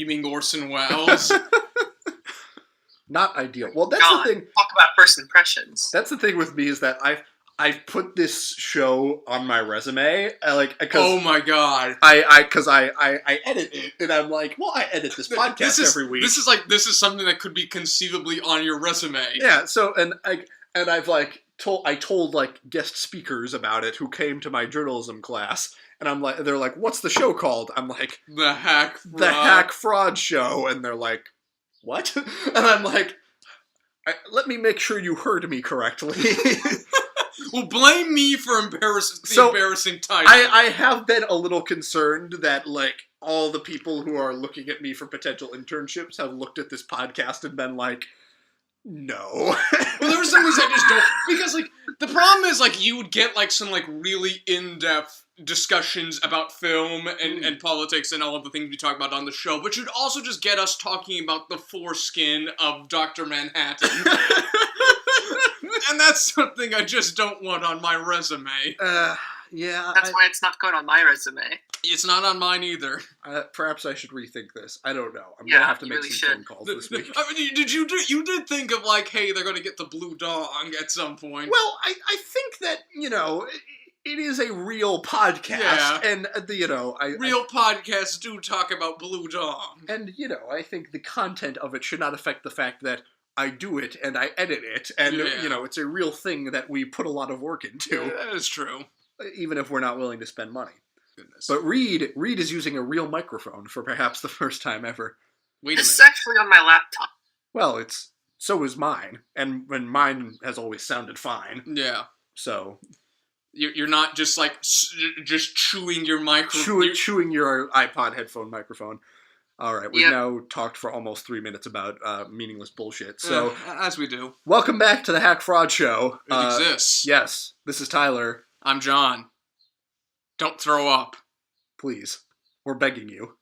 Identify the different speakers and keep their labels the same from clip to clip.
Speaker 1: screaming Orson Welles.
Speaker 2: Not ideal. Well, that's
Speaker 3: God,
Speaker 2: the thing.
Speaker 3: talk about first impressions.
Speaker 2: That's the thing with me is that I've put this show on my resume.
Speaker 1: Oh my god!
Speaker 2: I edit it, and I'm like, well, I edit this podcast every week.
Speaker 1: This is something that could be conceivably on your resume.
Speaker 2: Yeah. So I told like guest speakers about it who came to my journalism class, and they're like, what's the show called? I'm like,
Speaker 1: The
Speaker 2: Hack Fraud Show, and they're like, what? And I'm like, let me make sure you heard me correctly.
Speaker 1: Well, blame me for embarrassing title.
Speaker 2: I have been a little concerned that, like, all the people who are looking at me for potential internships have looked at this podcast and been like, no.
Speaker 1: Well, there are some things I just don't... Because, like, the problem is, like, you would get, like, some, like, really in-depth discussions about film and politics and all of the things we talk about on the show, but you'd also just get us talking about the foreskin of Dr. Manhattan. And that's something I just don't want on my resume.
Speaker 2: Yeah.
Speaker 3: That's why it's not going on my resume.
Speaker 1: It's not on mine either.
Speaker 2: Perhaps I should rethink this. I don't know. I'm gonna have to make some phone calls this week.
Speaker 1: I mean, you did think of, like, hey, they're gonna get the blue dong at some point.
Speaker 2: Well, I think that, it is a real podcast, and
Speaker 1: real podcasts do talk about blue dong,
Speaker 2: and I think the content of it should not affect the fact that I do it and I edit it, and it's a real thing that we put a lot of work into.
Speaker 1: Yeah, that is true,
Speaker 2: even if we're not willing to spend money.
Speaker 1: Goodness.
Speaker 2: But Reed is using a real microphone for perhaps the first time ever.
Speaker 3: This is actually on my laptop.
Speaker 2: Well, so is mine, and mine has always sounded fine.
Speaker 1: Yeah.
Speaker 2: So.
Speaker 1: You're not just like just chewing your microphone.
Speaker 2: Chewing your iPod headphone microphone. All right, we've now talked for almost 3 minutes about meaningless bullshit. So
Speaker 1: as we do.
Speaker 2: Welcome back to the Hack Fraud Show.
Speaker 1: It exists.
Speaker 2: Yes, this is Tyler.
Speaker 1: I'm John. Don't throw up,
Speaker 2: please. We're begging you.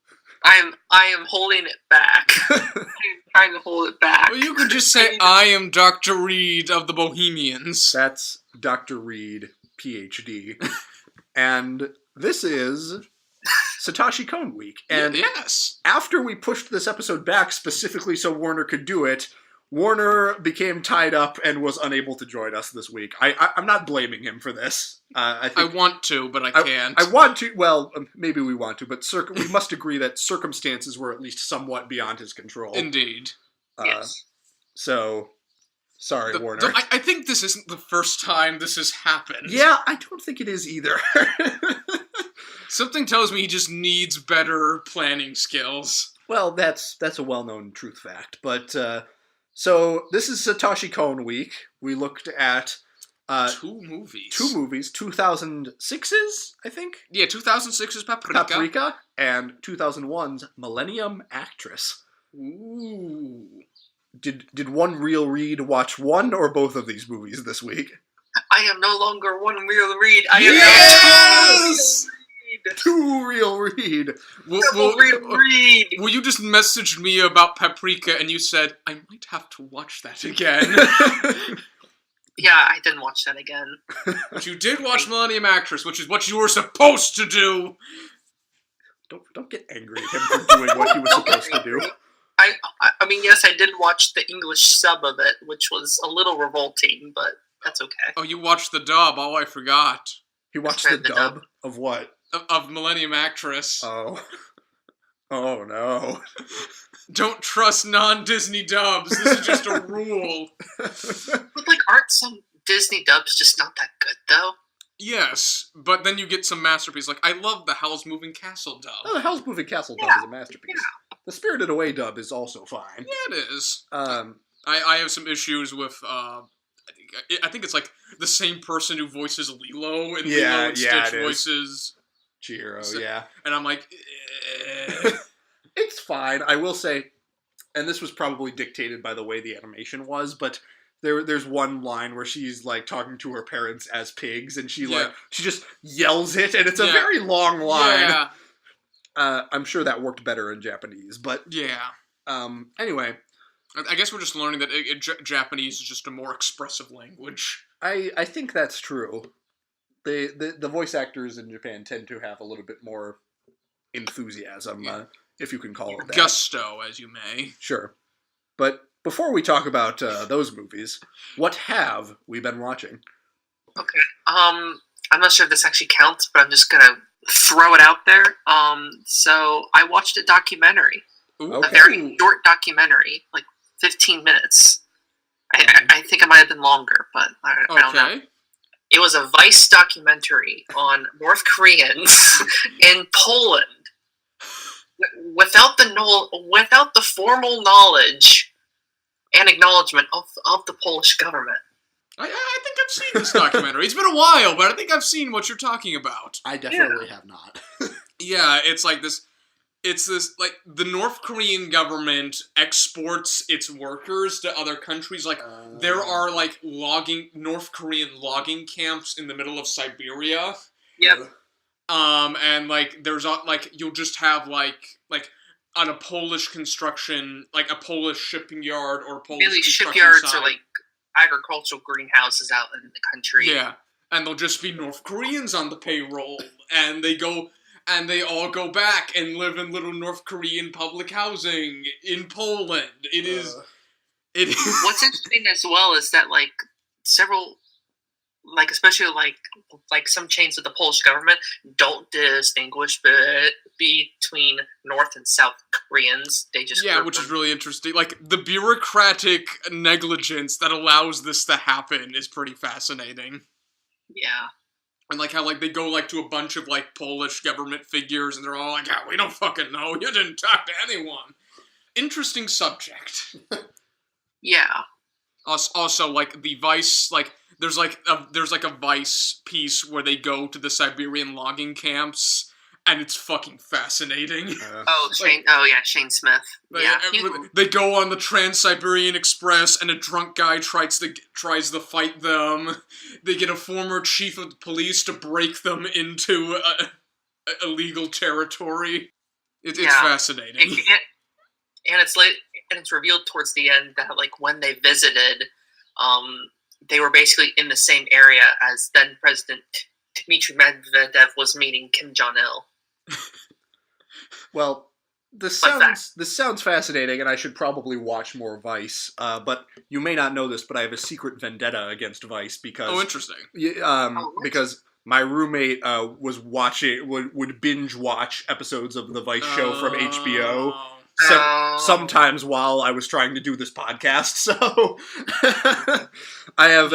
Speaker 3: I am holding it back. I'm trying to hold it back.
Speaker 1: Well, you could just say I am Dr. Reed of the Bohemians.
Speaker 2: That's Dr. Reed, PhD. And this is Satoshi Kon week. And
Speaker 1: yes.
Speaker 2: After we pushed this episode back specifically so Warner could do it, Warner became tied up and was unable to join us this week. I'm not blaming him for this.
Speaker 1: I want to, but I can't.
Speaker 2: I want to. Well, maybe we want to, but we must agree that circumstances were at least somewhat beyond his control.
Speaker 1: Indeed.
Speaker 3: Yes.
Speaker 2: So, sorry, Warner.
Speaker 1: I think this isn't the first time this has happened.
Speaker 2: Yeah, I don't think it is either.
Speaker 1: Something tells me he just needs better planning skills.
Speaker 2: Well, that's a well-known truth fact. But, so, this is Satoshi Kon week. We looked at...
Speaker 1: two movies.
Speaker 2: 2006's, I think?
Speaker 1: Yeah, 2006's Paprika.
Speaker 2: And 2001's Millennium Actress.
Speaker 1: Ooh.
Speaker 2: Did one real Reed watch one or both of these movies this week?
Speaker 3: I am no longer one real Reed. I am
Speaker 1: yes!
Speaker 2: Two real Reed.
Speaker 3: Real Reed.
Speaker 1: Well, you just messaged me about Paprika and you said, I might have to watch that again.
Speaker 3: Yeah, I didn't watch that again.
Speaker 1: But you did watch Millennium Actress, which is what you were supposed to do.
Speaker 2: Don't get angry at him for doing what he was supposed to do.
Speaker 3: I mean, yes, I did watch the English sub of it, which was a little revolting, but that's okay.
Speaker 1: Oh, you watched the dub. Oh, I forgot.
Speaker 2: He watched the dub of what?
Speaker 1: Of Millennium Actress.
Speaker 2: Oh. Oh, no.
Speaker 1: Don't trust non-Disney dubs. This is just a rule.
Speaker 3: But, like, aren't some Disney dubs just not that good, though?
Speaker 1: Yes, but then you get some masterpiece. Like, I love the Howl's Moving Castle dub.
Speaker 2: Oh, the Howl's Moving Castle dub is a masterpiece. Yeah. The Spirited Away dub is also fine.
Speaker 1: Yeah, it is. I have some issues with, I think it's, like, the same person who voices Lilo, and Lilo and Stitch voices...
Speaker 2: Chihiro, yeah.
Speaker 1: And I'm like...
Speaker 2: It's fine. I will say, and this was probably dictated by the way the animation was, but there's one line where she's like talking to her parents as pigs, and she just yells it, and it's a very long line.
Speaker 1: Yeah.
Speaker 2: I'm sure that worked better in Japanese, but
Speaker 1: yeah.
Speaker 2: Anyway,
Speaker 1: I guess we're just learning that Japanese is just a more expressive language.
Speaker 2: I think that's true. The voice actors in Japan tend to have a little bit more enthusiasm. Yeah. if you can call it that.
Speaker 1: Gusto, as you may.
Speaker 2: Sure. But before we talk about those movies, what have we been watching?
Speaker 3: Okay. I'm not sure if this actually counts, but I'm just gonna throw it out there. So I watched a documentary,
Speaker 2: Okay.
Speaker 3: a very short documentary, like 15 minutes. I think it might have been longer, but I don't know. It was a Vice documentary on North Koreans in Poland, without the formal knowledge and acknowledgement of the Polish government.
Speaker 1: I think I've seen this documentary. It's been a while, but I think I've seen what you're talking about.
Speaker 2: I definitely have not.
Speaker 1: Yeah, it's like this. It's this, like, the North Korean government exports its workers to other countries. Like, there are, like, North Korean logging camps in the middle of Siberia.
Speaker 3: Yep.
Speaker 1: And, like, there's, like, you'll just have, like, on a Polish construction, like, a Polish shipping yard or a Polish
Speaker 3: really,
Speaker 1: construction
Speaker 3: shipyards
Speaker 1: site.
Speaker 3: are, like, agricultural greenhouses out in the country.
Speaker 1: Yeah. And there'll just be North Koreans on the payroll. And they all go back and live in little North Korean public housing in Poland. It is.
Speaker 3: What's interesting as well is that, like, several, like, especially like some chains of the Polish government don't distinguish between North and South Koreans. They just
Speaker 1: which is really interesting. Like, the bureaucratic negligence that allows this to happen is pretty fascinating.
Speaker 3: Yeah.
Speaker 1: And, like, how, like, they go, like, to a bunch of, like, Polish government figures, and they're all like, we don't fucking know. You didn't talk to anyone. Interesting subject.
Speaker 3: Yeah.
Speaker 1: Also, like, the Vice, like, there's a Vice piece where they go to the Siberian logging camps, and it's fucking fascinating.
Speaker 3: Shane Smith.
Speaker 1: They go on the Trans-Siberian Express, and a drunk guy tries to fight them. They get a former chief of the police to break them into illegal territory. It's fascinating.
Speaker 3: And it's revealed towards the end that, like, when they visited, they were basically in the same area as then President Dmitry Medvedev was meeting Kim Jong-il.
Speaker 2: Well, this sounds fascinating, and I should probably watch more Vice. But you may not know this, but I have a secret vendetta against Vice because
Speaker 1: interesting.
Speaker 2: Because my roommate would binge watch episodes of the Vice show from HBO. Sometimes while I was trying to do this podcast, so I have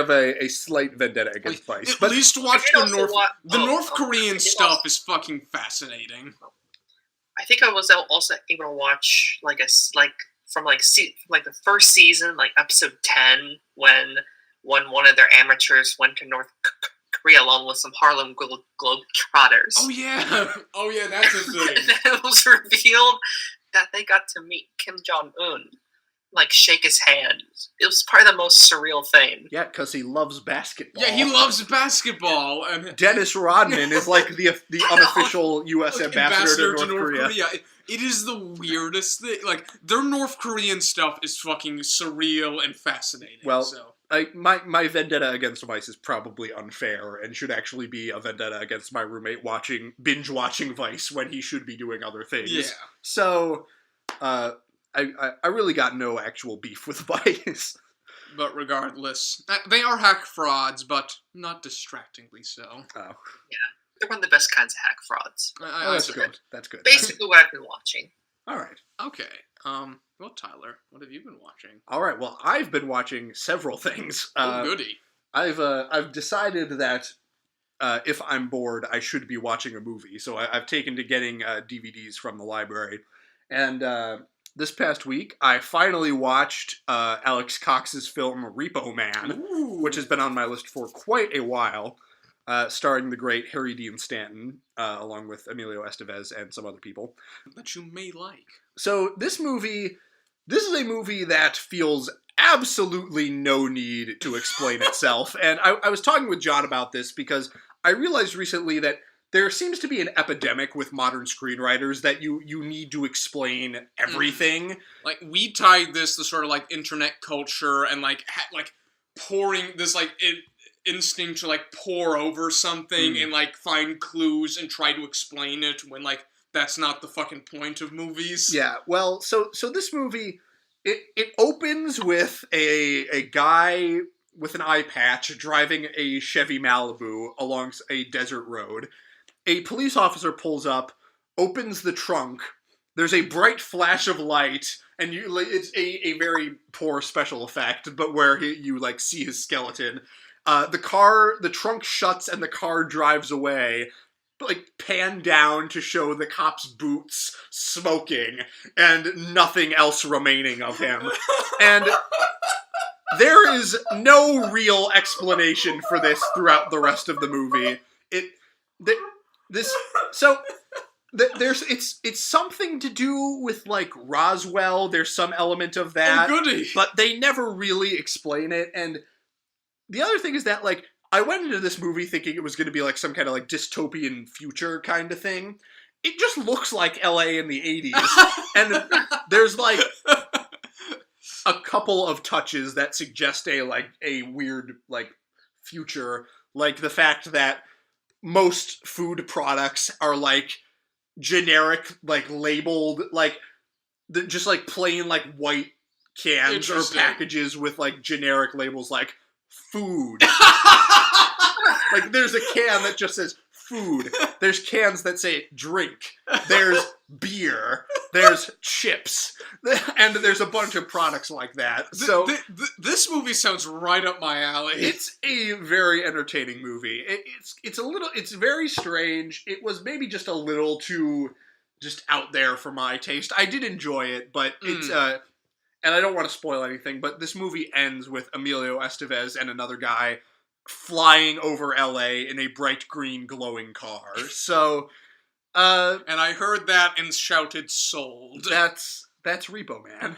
Speaker 2: a slight vendetta against Vice.
Speaker 1: At least watch the North Korean stuff is fucking fascinating.
Speaker 3: I think I was also able to watch from the first season, like episode 10, when one of their amateurs went to North Korea along with some Harlem Globetrotters.
Speaker 1: Oh yeah, that's a thing.
Speaker 3: It was revealed that they got to meet Kim Jong-un, like, shake his hand. It was probably the most surreal thing.
Speaker 2: Yeah, because he loves basketball.
Speaker 1: Yeah, he loves basketball. And
Speaker 2: Dennis Rodman is like the unofficial U.S. ambassador to North Korea.
Speaker 1: It is the weirdest thing. Like, their North Korean stuff is fucking surreal and fascinating.
Speaker 2: Well, my vendetta against Vice is probably unfair and should actually be a vendetta against my roommate binge watching Vice when he should be doing other things.
Speaker 1: Yeah.
Speaker 2: So, I really got no actual beef with Vice.
Speaker 1: But regardless, they are hack frauds, but not distractingly so.
Speaker 2: Oh.
Speaker 3: Yeah, they're one of the best kinds of hack frauds.
Speaker 2: That's good. That's good.
Speaker 3: Basically what I've been watching.
Speaker 2: All right.
Speaker 1: Okay. Well, Tyler, what have you been watching?
Speaker 2: All right. Well, I've been watching several things.
Speaker 1: Goody.
Speaker 2: I've decided that if I'm bored, I should be watching a movie. So I've taken to getting DVDs from the library, and this past week I finally watched Alex Cox's film Repo Man, which has been on my list for quite a while. Starring the great Harry Dean Stanton, along with Emilio Estevez and some other people.
Speaker 1: That you may like.
Speaker 2: So this is a movie that feels absolutely no need to explain itself. And I was talking with John about this because I realized recently that there seems to be an epidemic with modern screenwriters that you need to explain everything.
Speaker 1: Like, we tied this to sort of, like, internet culture and, like, pouring this, like, instinct to, like, pour over something and, like, find clues and try to explain it when, like, that's not the fucking point of movies.
Speaker 2: Yeah, well, so this movie, it opens with a guy with an eye patch driving a Chevy Malibu along a desert road. A police officer pulls up, opens the trunk. There's a bright flash of light, and it's a very poor special effect, but where you like see his skeleton. The trunk shuts and the car drives away. Like pan down to show the cop's boots smoking and nothing else remaining of him. And there is no real explanation for this throughout the rest of the movie. It's something to do with like Roswell. There's some element of that.
Speaker 1: Oh, goody.
Speaker 2: But they never really explain it. And the other thing is that like I went into this movie thinking it was going to be like some kind of like dystopian future kind of thing. It just looks like LA in the 80s. And there's like a couple of touches that suggest a weird like future, like the fact that most food products are like generic, like labeled, like just like plain like white cans or packages with like generic labels like food. Like there's a can that just says food. There's cans that say drink. There's beer. There's chips. And there's a bunch of products like that. So
Speaker 1: this movie sounds right up my alley.
Speaker 2: It's a very entertaining movie. It's very strange. It was maybe just a little too just out there for my taste. I did enjoy it, but it's and I don't want to spoil anything, but this movie ends with Emilio Estevez and another guy flying over LA in a bright green glowing car. So
Speaker 1: and I heard that and shouted sold.
Speaker 2: That's Repo Man.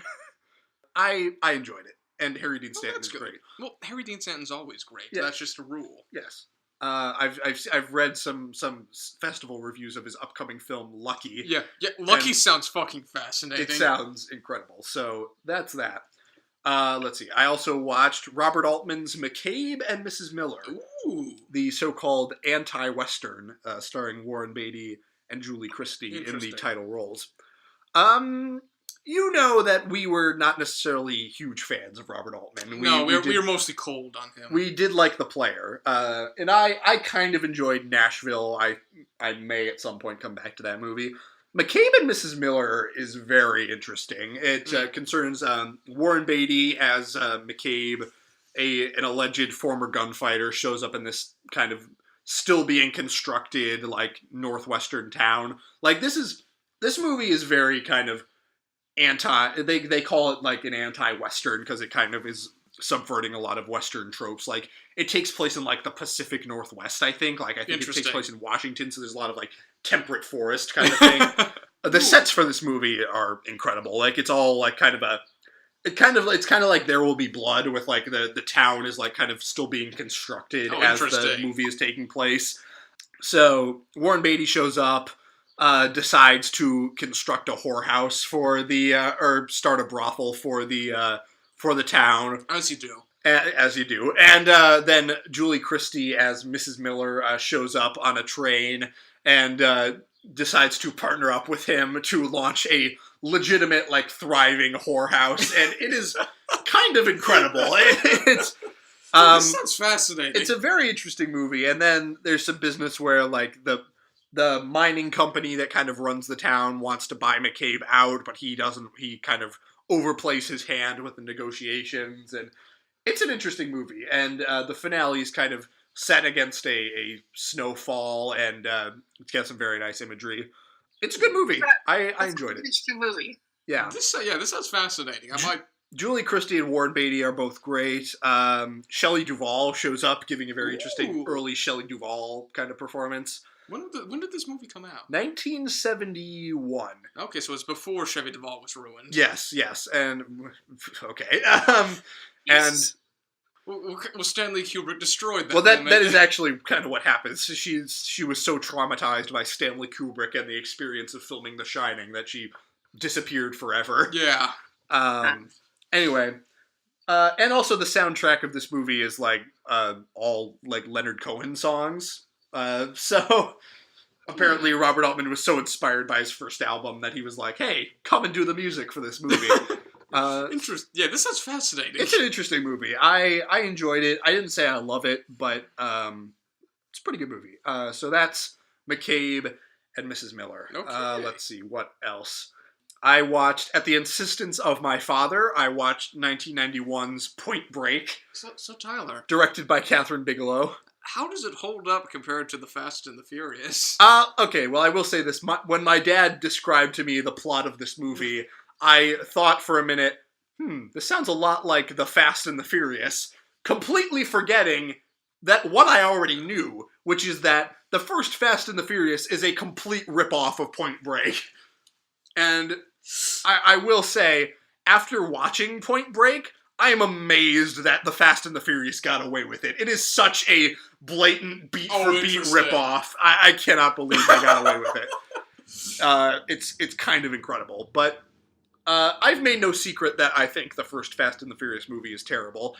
Speaker 2: I enjoyed it. And Harry Dean Stanton is great.
Speaker 1: Well, Harry Dean Stanton's always great.
Speaker 2: Yeah.
Speaker 1: That's just a rule.
Speaker 2: Yes. I've read some festival reviews of his upcoming film Lucky.
Speaker 1: Yeah. Lucky sounds fucking fascinating.
Speaker 2: It sounds incredible. So that's that. Let's see. I also watched Robert Altman's McCabe and Mrs. Miller.
Speaker 1: Ooh.
Speaker 2: The so-called anti-western, starring Warren Beatty and Julie Christie in the title roles. You know that we were not necessarily huge fans of Robert Altman.
Speaker 1: We were mostly cold on him.
Speaker 2: We did like The Player. And I kind of enjoyed Nashville. I may at some point come back to that movie. McCabe and Mrs. Miller is very interesting. It concerns Warren Beatty as McCabe, an alleged former gunfighter, shows up in this kind of still being constructed like northwestern town. Like this movie is very kind of they call it like an anti-western because it kind of is subverting a lot of western tropes. Like it takes place in like the Pacific Northwest, I think. Like I think it takes place in Washington, so there's a lot of like temperate forest kind of thing. The sets for this movie are incredible. Like it's all like it's kind of like There Will Be Blood, with like the town is like kind of still being constructed as the movie is taking place. So Warren Beatty shows up, decides to construct a whorehouse for the or start a brothel for the town.
Speaker 1: As you do.
Speaker 2: As you do. And then Julie Christie as Mrs. Miller shows up on a train and decides to partner up with him to launch a legitimate, like, thriving whorehouse. And it is kind of incredible. This
Speaker 1: sounds fascinating.
Speaker 2: It's a very interesting movie. And then there's some business where, like, the mining company that kind of runs the town wants to buy McCabe out, but he doesn't. He kind of overplays his hand with the negotiations, and it's an interesting movie. And the finale is kind of set against a snowfall, and it's got some very nice imagery. It's a good movie. I enjoyed it.
Speaker 3: It's a good movie.
Speaker 2: Yeah.
Speaker 1: This sounds fascinating.
Speaker 2: Julie Christie and Warren Beatty are both great. Shelley Duvall shows up, giving a very interesting early Shelley Duvall kind of performance.
Speaker 1: When did this movie come out?
Speaker 2: 1971.
Speaker 1: Okay, so it's before Shelley Duvall was ruined.
Speaker 2: Yes, and okay,
Speaker 1: and well, Stanley Kubrick destroyed that.
Speaker 2: Well, that is actually kind of what happens. She was so traumatized by Stanley Kubrick and the experience of filming The Shining that she disappeared forever.
Speaker 1: Yeah.
Speaker 2: Anyway, and also the soundtrack of this movie is like all like Leonard Cohen songs. So Apparently, Robert Altman was so inspired by his first album that he was like, hey, come and do the music for this movie.
Speaker 1: Yeah, this sounds fascinating.
Speaker 2: It's an interesting movie. I enjoyed it. I didn't say I love it, but it's a pretty good movie. So that's McCabe and Mrs. Miller.
Speaker 1: Okay.
Speaker 2: Let's see, what else? I watched, at the insistence of my father, I watched 1991's Point Break.
Speaker 1: So Tyler,
Speaker 2: directed by Catherine Bigelow.
Speaker 1: how does it hold up compared to The Fast and the Furious?
Speaker 2: Okay, well, I will say this. When my dad described to me the plot of this movie, I thought for a minute, this sounds a lot like The Fast and the Furious, completely forgetting that what I already knew, which is that the first Fast and the Furious is a complete ripoff of Point Break. And I will say, after watching Point Break, I am amazed that The Fast and the Furious got away with it. It is such a blatant beat-for-beat ripoff. I cannot believe they got away with it. It's kind of incredible. But I've made no secret that I think the first Fast and the Furious movie is terrible.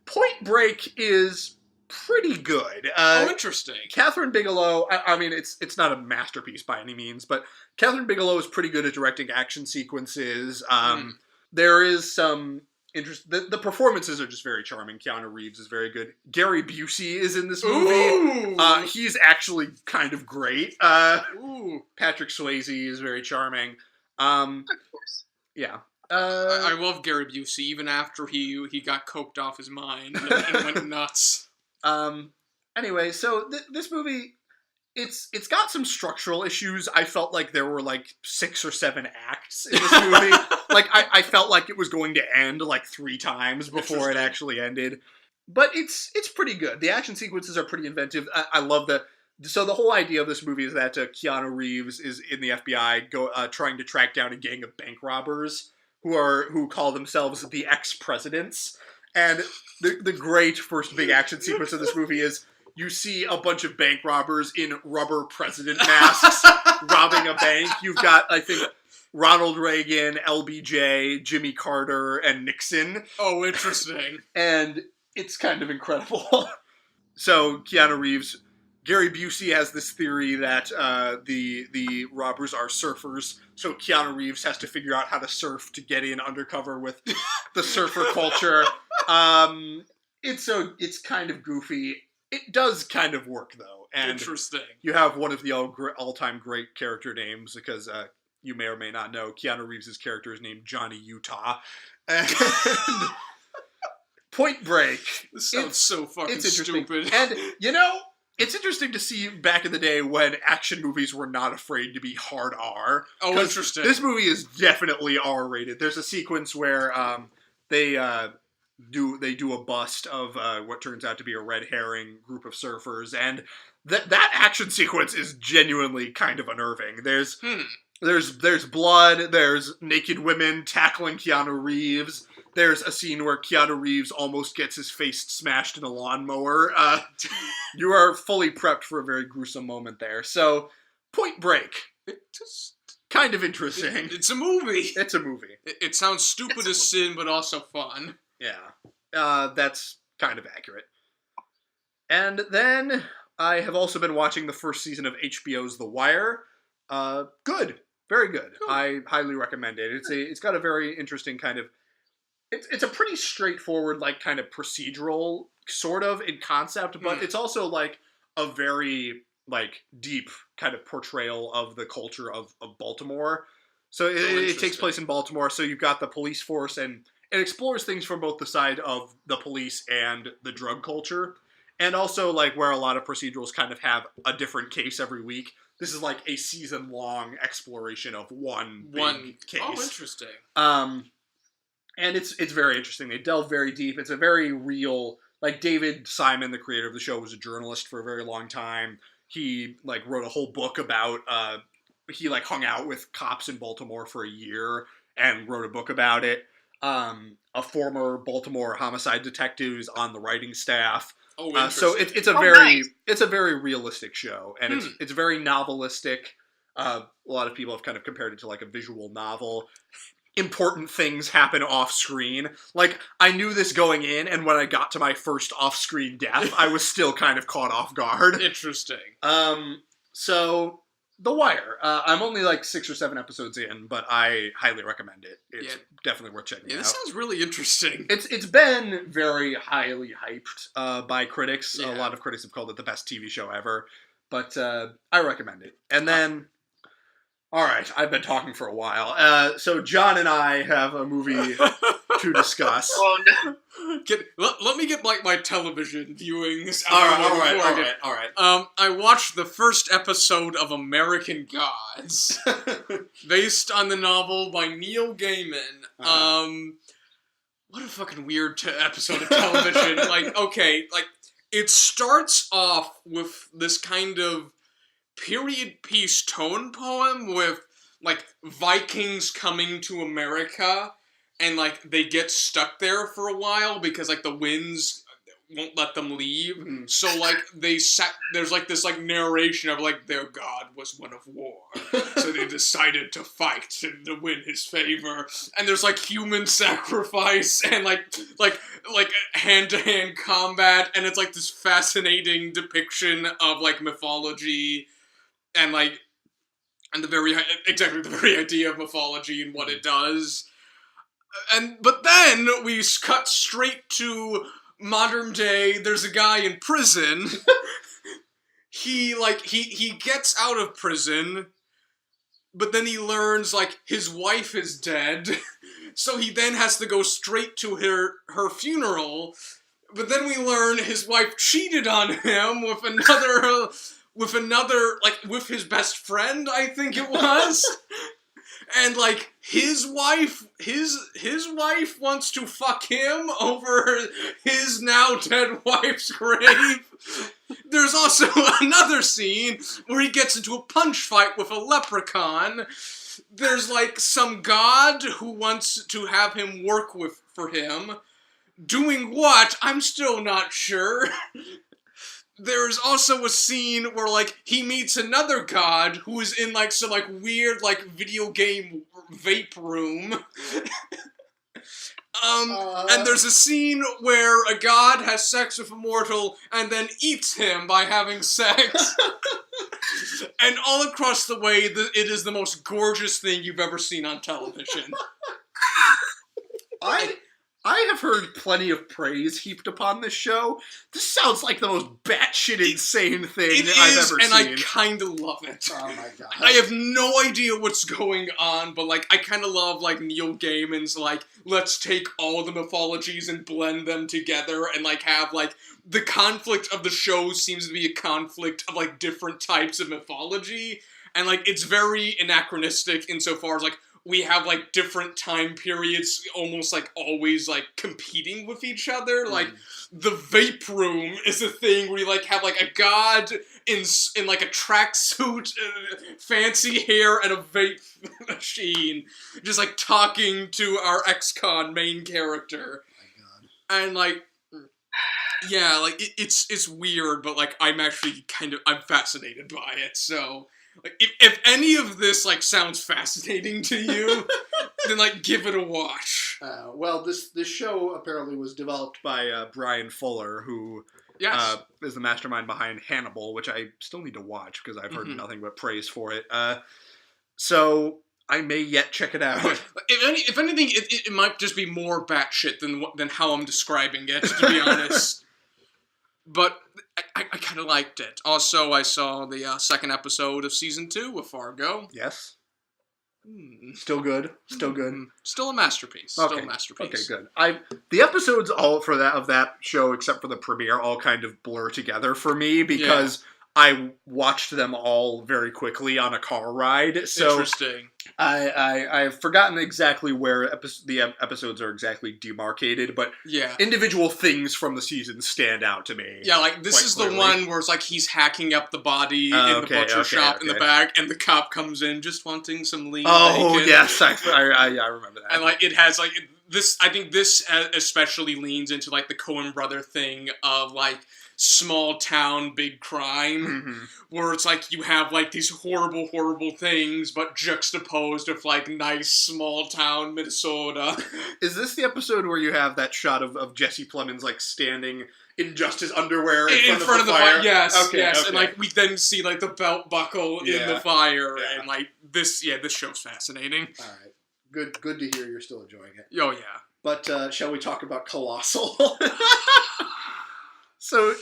Speaker 2: Point Break is pretty good.
Speaker 1: Interesting.
Speaker 2: Catherine Bigelow, I mean, it's not a masterpiece by any means, but Catherine Bigelow is pretty good at directing action sequences. There is some interest. The performances are just very charming. Keanu Reeves is very good. Gary Busey is in this movie. He's actually kind of great. Patrick Swayze is very charming.
Speaker 3: Of course.
Speaker 2: Yeah.
Speaker 1: I love Gary Busey, even after he got coked off his mind and went nuts.
Speaker 2: Anyway, so this movie, it's got some structural issues. I felt like there were like 6 or 7 acts in this movie. Like I felt like it was going to end like 3 times before it actually ended. But it's pretty good. The action sequences are pretty inventive. I love so the whole idea of this movie is that Keanu Reeves is in the FBI trying to track down a gang of bank robbers who call themselves the ex-presidents. And the great first big action sequence of this movie is you see a bunch of bank robbers in rubber president masks robbing a bank. You've got, I think, Ronald Reagan, LBJ, Jimmy Carter, and Nixon.
Speaker 1: Oh, interesting.
Speaker 2: And it's kind of incredible. So Keanu Reeves, Gary Busey has this theory that the robbers are surfers. So Keanu Reeves has to figure out how to surf to get in undercover with the surfer culture. It's kind of goofy. It does kind of work though. And
Speaker 1: interesting.
Speaker 2: You have one of the all-time great character names because you may or may not know Keanu Reeves' character is named Johnny Utah. And Point Break.
Speaker 1: This sounds so fucking stupid.
Speaker 2: And it's interesting to see back in the day when action movies were not afraid to be hard R.
Speaker 1: Oh, interesting.
Speaker 2: This movie is definitely R-rated. There's a sequence where they do a bust of what turns out to be a red herring group of surfers, and that action sequence is genuinely kind of unnerving. There's blood. There's naked women tackling Keanu Reeves. There's a scene where Keanu Reeves almost gets his face smashed in a lawnmower. You are fully prepped for a very gruesome moment there. So, Point Break. It's kind of interesting.
Speaker 1: It's a movie.
Speaker 2: It's a movie.
Speaker 1: It sounds stupid as sin, but also fun.
Speaker 2: Yeah. That's kind of accurate. And then I have also been watching the first season of HBO's The Wire. Good. Very good. Cool. I highly recommend it. It's got a very interesting kind of... It's a pretty straightforward, like, kind of procedural, sort of, in concept, but it's also, like, a very, like, deep kind of portrayal of the culture of Baltimore. So it takes place in Baltimore, so you've got the police force, and it explores things from both the side of the police and the drug culture, and also, like, where a lot of procedurals kind of have a different case every week. This is, like, a season-long exploration of one case.
Speaker 1: Oh, interesting.
Speaker 2: And it's very interesting. They delve very deep. It's a very real... Like, David Simon, the creator of the show, was a journalist for a very long time. He, like, wrote a whole book about... he, like, hung out with cops in Baltimore for a year and wrote a book about it. A former Baltimore homicide detective is on the writing staff.
Speaker 1: Oh, interesting.
Speaker 2: So it's a very realistic show. And it's very novelistic. A lot of people have kind of compared it to, like, a visual novel. Important things happen off-screen. Like, I knew this going in, and when I got to my first off-screen death, I was still kind of caught off guard.
Speaker 1: Interesting.
Speaker 2: So, The Wire. I'm only like 6 or 7 episodes in, but I highly recommend it. It's definitely worth checking out.
Speaker 1: This sounds really interesting.
Speaker 2: It's been very highly hyped by critics.
Speaker 1: Yeah.
Speaker 2: A lot of critics have called it the best TV show ever. But I recommend it. And then... All right, I've been talking for a while. So John and I have a movie to discuss.
Speaker 3: Oh no!
Speaker 1: Let me get like my television viewings.
Speaker 2: All right.
Speaker 1: I watched the first episode of American Gods, based on the novel by Neil Gaiman. What a fucking weird episode of television. It starts off with this kind of period piece tone poem with, like, Vikings coming to America, and, like, they get stuck there for a while because, like, the winds won't let them leave.
Speaker 2: Mm-hmm.
Speaker 1: So, like, there's, like, this, like, narration of, like, their god was one of war. So they decided to fight to win his favor. And there's, like, human sacrifice and, like hand-to-hand combat, and it's, like, this fascinating depiction of, like, mythology and, like, and the very idea of mythology and what it does. But then we cut straight to modern day. There's a guy in prison. He gets out of prison, but then he learns, like, his wife is dead. So he then has to go straight to her funeral. But then we learn his wife cheated on him with another, like, with his best friend, I think it was. And, like, his wife wants to fuck him over his now dead wife's grave. There's also another scene where he gets into a punch fight with a leprechaun. There's, like, some god who wants to have him work for him. Doing what? I'm still not sure. There's also a scene where, like, he meets another god who is in, like, some, like, weird, like, video game vape room. And there's a scene where a god has sex with a mortal and then eats him by having sex. And all across the way, it is the most gorgeous thing you've ever seen on television.
Speaker 2: I have heard plenty of praise heaped upon this show. This sounds like the most batshit insane thing I've ever seen.
Speaker 1: And I kind of love it.
Speaker 2: Oh my god.
Speaker 1: I have no idea what's going on, but, like, I kind of love, like, Neil Gaiman's, like, let's take all the mythologies and blend them together and, like, have, like, the conflict of the show seems to be a conflict of, like, different types of mythology. And, like, it's very anachronistic insofar as, like, we have, like, different time periods almost, like, always, like, competing with each other. Like, the vape room is a thing where you, like, have, like, a god in like, a tracksuit, fancy hair, and a vape machine. Just, like, talking to our ex-con main character. Oh my god. And, like, yeah, like, it's weird, but, like, I'm actually I'm fascinated by it, so... Like, if any of this, like, sounds fascinating to you, then, like, give it a watch.
Speaker 2: Well, this show apparently was developed by Brian Fuller, who is the mastermind behind Hannibal, which I still need to watch because I've heard nothing but praise for it. So I may yet check it out.
Speaker 1: If anything, it might just be more batshit than how I'm describing it, to be honest. But I kind of liked it. Also, I saw the second episode of Season 2 with Fargo.
Speaker 2: Yes. Still good. Still good.
Speaker 1: Still a masterpiece.
Speaker 2: Okay.
Speaker 1: Still a masterpiece.
Speaker 2: Okay, good. The episodes all of that show, except for the premiere, all kind of blur together for me because I watched them all very quickly on a car ride. So
Speaker 1: interesting.
Speaker 2: I've forgotten exactly where the episodes are exactly demarcated, but individual things from the season stand out to me.
Speaker 1: Yeah, like this is clearly the one where it's like he's hacking up the body in the butcher shop in the back, and the cop comes in just wanting some lean bacon.
Speaker 2: Yes, I remember that.
Speaker 1: And like it has like this. I think this especially leans into like the Coen brother thing of like small town big crime, where it's like you have like these horrible things, but juxtaposed opposed of like nice small town Minnesota.
Speaker 2: Is this the episode where you have that shot of Jesse Plemons like standing in just his underwear in front of the fire?
Speaker 1: Yes,
Speaker 2: okay,
Speaker 1: yes,
Speaker 2: okay.
Speaker 1: and like we then see like the belt buckle in the fire, and like this show's fascinating.
Speaker 2: All right, good to hear you're still enjoying it.
Speaker 1: Oh yeah.
Speaker 2: But shall we talk about Colossal? So,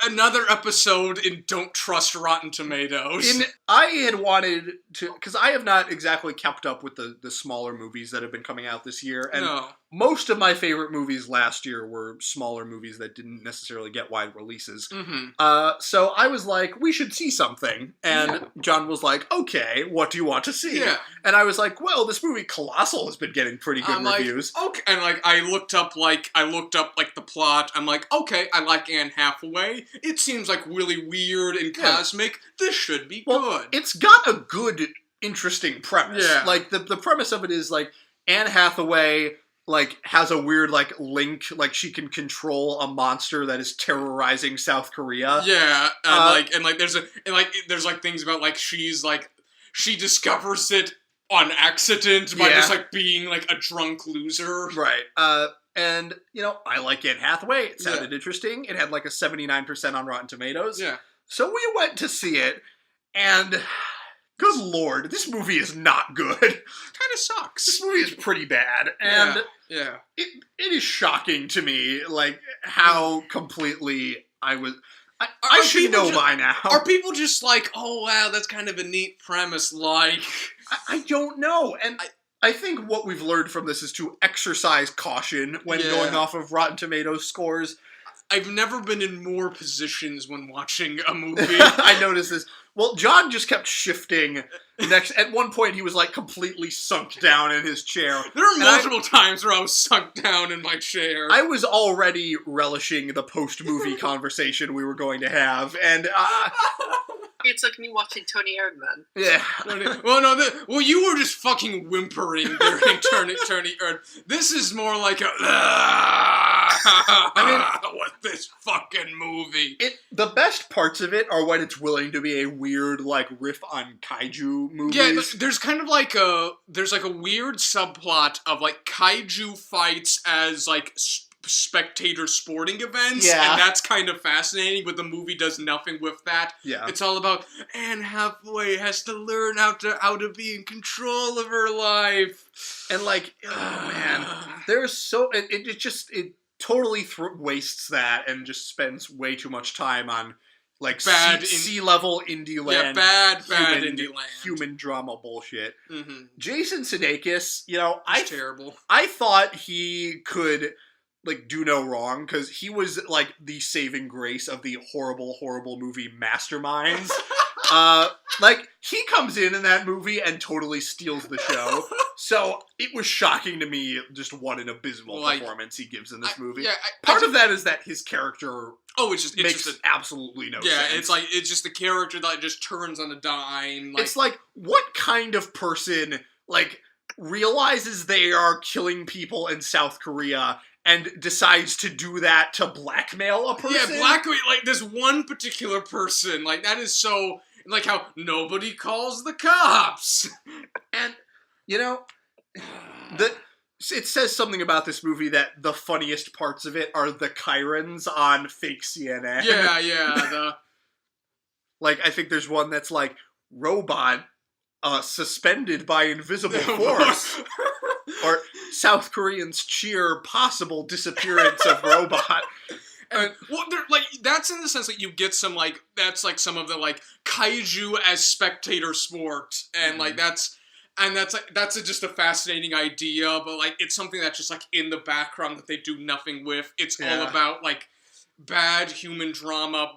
Speaker 1: another episode in Don't Trust Rotten Tomatoes.
Speaker 2: I had wanted to, because I have not exactly kept up with the smaller movies that have been coming out this year, and most of my favorite movies last year were smaller movies that didn't necessarily get wide releases.
Speaker 1: Mm-hmm.
Speaker 2: So I was like, we should see something, and John was like, okay, what do you want to see?
Speaker 1: Yeah.
Speaker 2: And I was like, well, this movie Colossal has been getting pretty good reviews.
Speaker 1: Okay, and like I looked up the plot. I'm like, okay, I like Anne Hathaway. It seems like really weird and cosmic. This should be good.
Speaker 2: It's got a good, interesting premise.
Speaker 1: Yeah.
Speaker 2: Like the premise of it is like Anne Hathaway like has a weird like link, like she can control a monster that is terrorizing South Korea.
Speaker 1: Yeah, and there's things about like she discovers it on accident by just like being like a drunk loser.
Speaker 2: Right. And, you know, I like Anne Hathaway. It sounded interesting. It had like a 79% on Rotten Tomatoes.
Speaker 1: Yeah.
Speaker 2: So we went to see it, and good lord, this movie is not good.
Speaker 1: Kind of sucks.
Speaker 2: This movie is pretty bad. And it is shocking to me, like, how completely I should know by now.
Speaker 1: Are people just like, oh wow, that's kind of a neat premise, like...
Speaker 2: I don't know, and I think what we've learned from this is to exercise caution when going off of Rotten Tomatoes scores.
Speaker 1: I've never been in more positions when watching a movie.
Speaker 2: I noticed this. Well, John just kept shifting. At one point, he was like completely sunk down in his chair.
Speaker 1: There are multiple times where I was sunk down in my chair.
Speaker 2: I was already relishing the post-movie conversation we were going to have, and
Speaker 3: it's like me watching Tony Erdmann.
Speaker 2: Yeah.
Speaker 1: Well, you were just fucking whimpering during Tony Erd. This is more like a. What this fucking movie?
Speaker 2: The best parts of it are when it's willing to be a weird like riff on kaiju movies.
Speaker 1: Yeah, there's kind of like a weird subplot of like kaiju fights as like spectator sporting events, and that's kind of fascinating, but the movie does nothing with that. Yeah. It's all about Anne Hathaway has to learn how to be in control of her life.
Speaker 2: And like, oh man, there's so it totally wastes that and just spends way too much time on like sea-level indie land.
Speaker 1: Yeah, bad indie land.
Speaker 2: Human drama bullshit.
Speaker 1: Mm-hmm.
Speaker 2: Jason Sudeikis, you know,
Speaker 1: terrible.
Speaker 2: I thought he could like do no wrong because he was like the saving grace of the horrible movie Masterminds. Like he comes in that movie and totally steals the show. So it was shocking to me just what an abysmal performance he gives in this movie. Part of that is that his character makes absolutely no sense.
Speaker 1: Yeah, it's just the character that just turns on a dime.
Speaker 2: It's like, what kind of person like realizes they are killing people in South Korea and decides to do that to blackmail a person?
Speaker 1: Yeah, blackmail, like this one particular person. Like that is so, like how nobody calls the cops.
Speaker 2: And, you know, it says something about this movie that the funniest parts of it are the Chirons on fake CNN.
Speaker 1: Yeah.
Speaker 2: Like, I think there's one that's like, robot suspended by invisible force. Or South Koreans cheer possible disappearance of robot.
Speaker 1: And that's in the sense that you get some like that's like some of the like kaiju as spectator sport, and like that's just a fascinating idea, but like it's something that's just like in the background that they do nothing with. It's all about like bad human drama,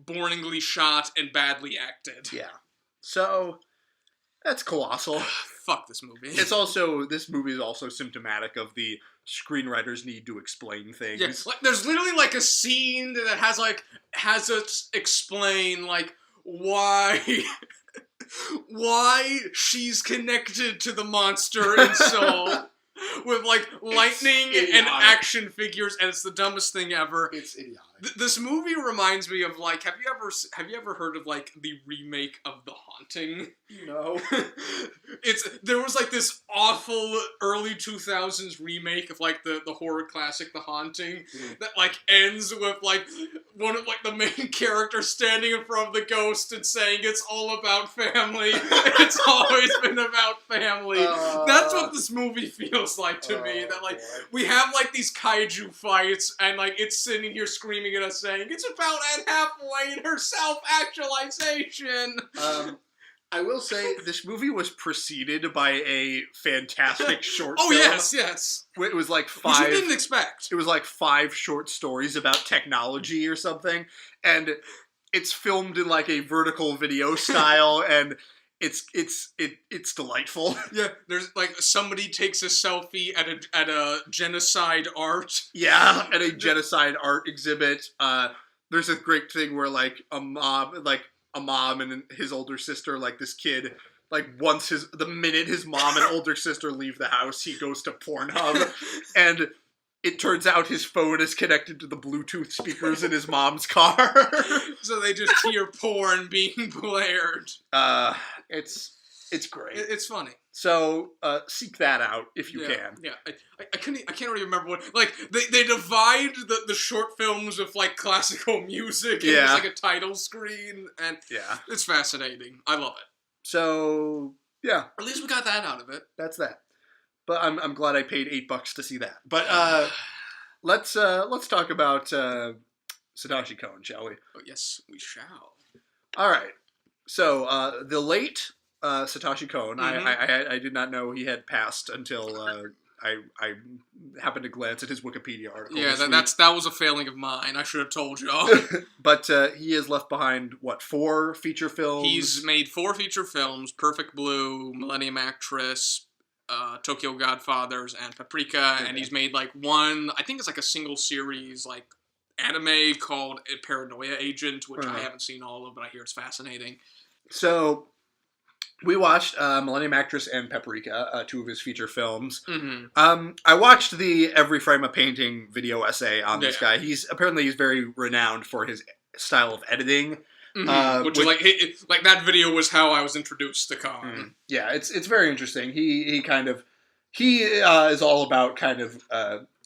Speaker 1: boringly shot and badly acted.
Speaker 2: Yeah. So that's Colossal.
Speaker 1: Fuck this movie.
Speaker 2: This movie is also symptomatic of the screenwriters need to explain things.
Speaker 1: Yeah, like, there's literally like a scene that has us explain like why she's connected to the monster in Seoul with like lightning and action figures, and it's the dumbest thing ever.
Speaker 2: It's idiotic.
Speaker 1: This movie reminds me of like, have you ever heard of like the remake of The Haunting?
Speaker 2: No.
Speaker 1: There was like this awful early 2000s remake of like the horror classic The Haunting that like ends with like one of like the main characters standing in front of the ghost and saying it's all about family. It's always been about family. That's what this movie feels like to me. That like we have like these kaiju fights and like it's sitting here screaming at us saying it's about Anne Hathaway and her self-actualization.
Speaker 2: I will say this movie was preceded by a fantastic short
Speaker 1: Oh
Speaker 2: film.
Speaker 1: yes.
Speaker 2: It was like
Speaker 1: Which
Speaker 2: five.
Speaker 1: you didn't expect.
Speaker 2: It was like 5 short stories about technology or something, and it's filmed in like a vertical video style, and it's delightful.
Speaker 1: Yeah, there's like somebody takes a selfie at a genocide art.
Speaker 2: Yeah, at a genocide art exhibit. There's a great thing where like a mom and his older sister, like this kid, like the minute his mom and older sister leave the house, he goes to Pornhub, and it turns out his phone is connected to the Bluetooth speakers in his mom's car.
Speaker 1: So they just hear porn being blared.
Speaker 2: It's great.
Speaker 1: It's funny.
Speaker 2: So seek that out if you can.
Speaker 1: Yeah, I can't really remember what, like they divide the short films with like classical music and there's like a title screen, and it's fascinating. I love it.
Speaker 2: So yeah,
Speaker 1: at least we got that out of it.
Speaker 2: That's that. But I'm glad I paid $8 to see that. But let's talk about Satoshi Kon, shall we?
Speaker 1: Oh, yes, we shall.
Speaker 2: All right. So the late Satoshi Kon, I did not know he had passed until I happened to glance at his Wikipedia article.
Speaker 1: Yeah, that was a failing of mine. I should have told y'all.
Speaker 2: But he has left behind, 4 feature films?
Speaker 1: He's made 4 feature films: Perfect Blue, Millennium Actress, Tokyo Godfathers, and Paprika. Okay. And he's made like one, I think it's like a single series like anime called Paranoia Agent, which I haven't seen all of, but I hear it's fascinating.
Speaker 2: So we watched Millennium Actress and Paprika, 2 of his feature films. Mm-hmm. I watched the Every Frame a Painting video essay on this guy. He's very renowned for his style of editing. Mm-hmm.
Speaker 1: Which is like that video was how I was introduced to Kon.
Speaker 2: Mm-hmm. Yeah, it's very interesting. He is all about kind of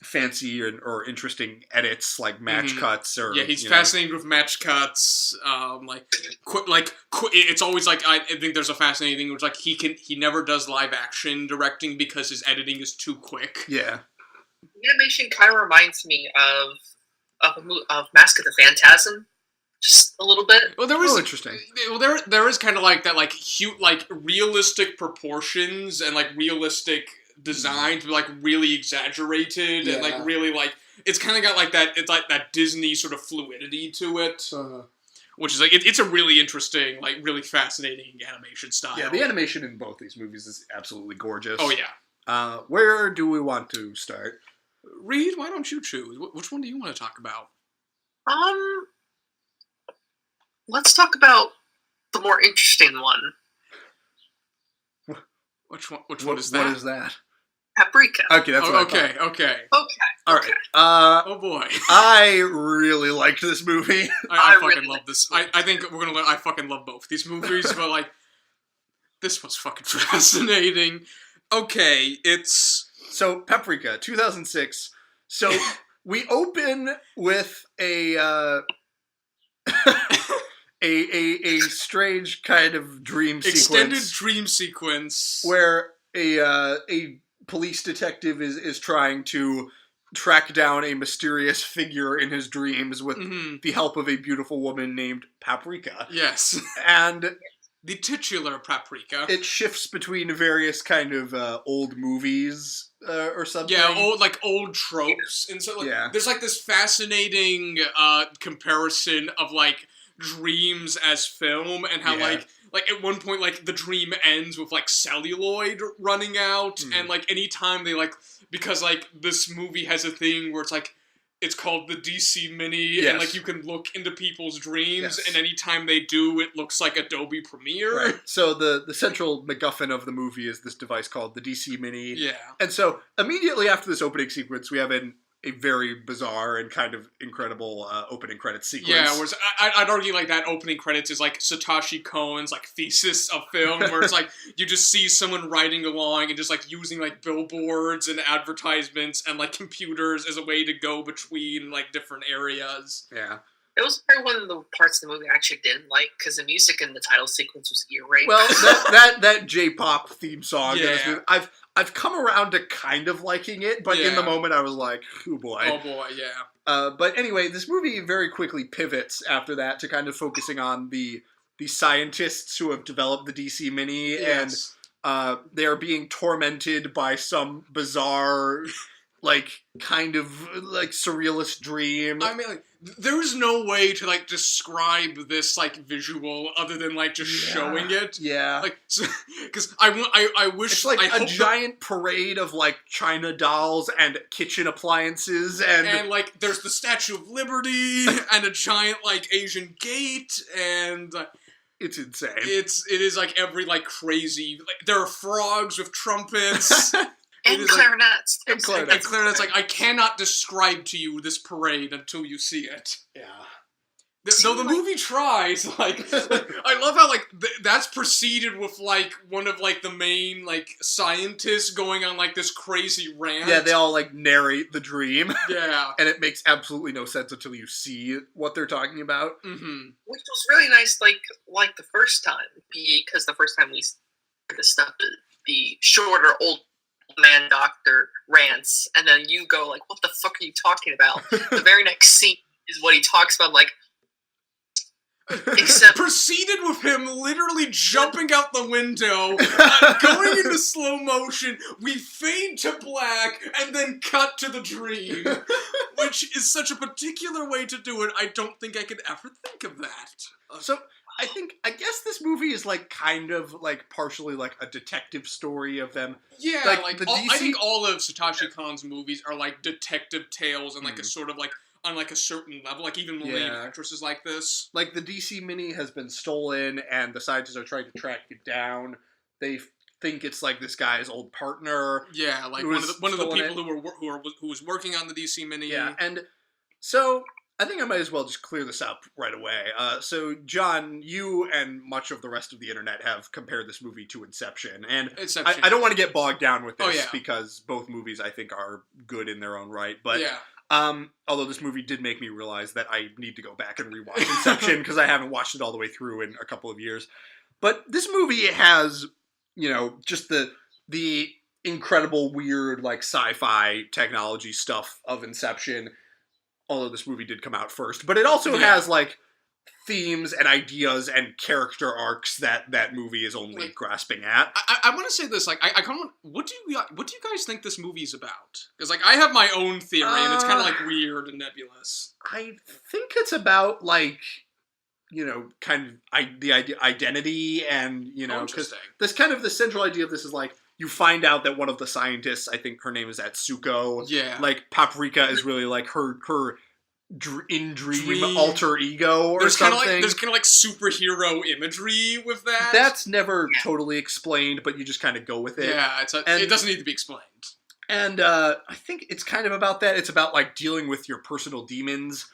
Speaker 2: fancy or interesting edits, like match cuts, or
Speaker 1: he's fascinated with match cuts. It's always like I think there's a fascinating thing which like he never does live action directing because his editing is too quick.
Speaker 2: Yeah,
Speaker 3: the animation kind of reminds me of Mask of the Phantasm. Just a little bit.
Speaker 1: Well, there was
Speaker 2: interesting.
Speaker 1: Well, there is kind of like that, like realistic proportions and like realistic designs, but like really exaggerated and like really like it's kind of got like that. It's like that Disney sort of fluidity to it, which is like it's a really interesting, like really fascinating animation style.
Speaker 2: Yeah, the animation in both these movies is absolutely gorgeous.
Speaker 1: Oh yeah.
Speaker 2: Where do we want to start?
Speaker 1: Reed, why don't you choose? Which one do you want to talk about?
Speaker 3: Let's talk about the more interesting one.
Speaker 1: Which one is that?
Speaker 2: What is that?
Speaker 3: Paprika.
Speaker 2: Okay, that's what
Speaker 1: okay.
Speaker 2: All right.
Speaker 1: Oh boy.
Speaker 2: I really liked this movie.
Speaker 1: I fucking love this. I think I fucking love both these movies, but like this was fucking fascinating. Okay,
Speaker 2: so Paprika, 2006. So we open with a strange kind of
Speaker 1: extended dream sequence
Speaker 2: where a police detective is trying to track down a mysterious figure in his dreams with the help of a beautiful woman named Paprika.
Speaker 1: Yes.
Speaker 2: And
Speaker 1: the titular Paprika.
Speaker 2: It shifts between various kind of old movies or something.
Speaker 1: Yeah, old tropes. And so there's like this fascinating comparison of like dreams as film and how like at one point like the dream ends with like celluloid running out and like anytime they like because like this movie has a thing where it's called the DC Mini and like you can look into people's dreams and anytime they do it looks like Adobe Premiere.
Speaker 2: Right. So the central MacGuffin of the movie is this device called the DC Mini.
Speaker 1: Yeah.
Speaker 2: And so immediately after this opening sequence we have an a very bizarre and kind of incredible opening credits sequence.
Speaker 1: Yeah, whereas I'd argue like that opening credits is like Satoshi Kon's like thesis of film, where it's like you just see someone riding along and just like using like billboards and advertisements and like computers as a way to go between like different areas.
Speaker 2: Yeah.
Speaker 3: It was probably one of the parts of the movie I actually didn't like, because the music in the title sequence was ear rape.
Speaker 2: Well, that J-pop theme song,
Speaker 1: Yeah.
Speaker 2: I've come around to kind of liking it, but in the moment I was like, oh boy.
Speaker 1: Oh boy, yeah.
Speaker 2: But anyway, this movie very quickly pivots after that to kind of focusing on the scientists who have developed the DC Mini,
Speaker 1: Yes.
Speaker 2: and they are being tormented by some bizarre, like, kind of, like, surrealist dream.
Speaker 1: I mean, like, there's no way to, like, describe this, like, visual other than, like, just showing it.
Speaker 2: Yeah.
Speaker 1: Like, because I wish...
Speaker 2: It's like
Speaker 1: a
Speaker 2: giant parade of, like, China dolls and kitchen appliances and
Speaker 1: like, there's the Statue of Liberty and a giant, like, Asian gate, and...
Speaker 2: it's insane.
Speaker 1: It is, like, every, like, crazy... Like, there are frogs with trumpets...
Speaker 3: And clarinets.
Speaker 2: And clarinets.
Speaker 1: And clarinets, like, I cannot describe to you this parade until you see it.
Speaker 2: Yeah.
Speaker 1: Though the movie tries, like, I love how, like, that's preceded with, like, one of, like, the main, like, scientists going on, like, this crazy rant.
Speaker 2: Yeah, they all, like, narrate the dream.
Speaker 1: Yeah.
Speaker 2: And it makes absolutely no sense until you see what they're talking about.
Speaker 1: Mm-hmm.
Speaker 3: Which was really nice, like the first time, because the first time we heard this stuff, the shorter old man doctor rants, and then you go like, what the fuck are you talking about? The very next scene is what he talks about, like, except
Speaker 1: Proceeded with him literally jumping out the window, going into slow motion, we fade to black, and then cut to the dream. Which is such a particular way to do it, I don't think I could ever think of that.
Speaker 2: So, I guess this movie is, like, kind of, like, partially, like, a detective story of them.
Speaker 1: Yeah,
Speaker 2: like, the
Speaker 1: I
Speaker 2: DC
Speaker 1: think all of Satoshi Kon's movies are, like, detective tales and, like, a sort of, like, on, like, a certain level. Like, even Millennium Actress is like this.
Speaker 2: Like, the DC Mini has been stolen, and the scientists are trying to track it down. They think it's, like, this guy's old partner.
Speaker 1: Yeah, like, one of the people who was working on the DC Mini.
Speaker 2: Yeah, and so... I think I might as well just clear this up right away. So, John, you and much of the rest of the internet have compared this movie to Inception. And
Speaker 1: Inception.
Speaker 2: I don't want to get bogged down with this
Speaker 1: Oh, yeah.
Speaker 2: because both movies, I think, are good in their own right. But
Speaker 1: yeah.
Speaker 2: although this movie did make me realize that I need to go back and rewatch Inception because I haven't watched it all the way through in a couple of years. But this movie has, you know, just the incredible, weird, like, sci-fi technology stuff of Inception. Although this movie did come out first. But it also has, like, themes and ideas and character arcs that movie is only grasping at.
Speaker 1: I want to say this, like, I kind of, what do you guys think this movie's about? Because, like, I have my own theory, and it's kind of, like, weird and nebulous.
Speaker 2: I think it's about, like, you know, kind of the identity and, you know, because this kind of, the central idea of this is, like, you find out that one of the scientists, I think her name is Atsuko.
Speaker 1: Yeah.
Speaker 2: Like, Paprika is really, like, her in-dream alter ego or something.
Speaker 1: There's kind of, like, superhero imagery with that.
Speaker 2: That's never totally explained, but you just kind of go with it.
Speaker 1: Yeah, it doesn't need to be explained.
Speaker 2: And I think it's kind of about that. It's about, like, dealing with your personal demons.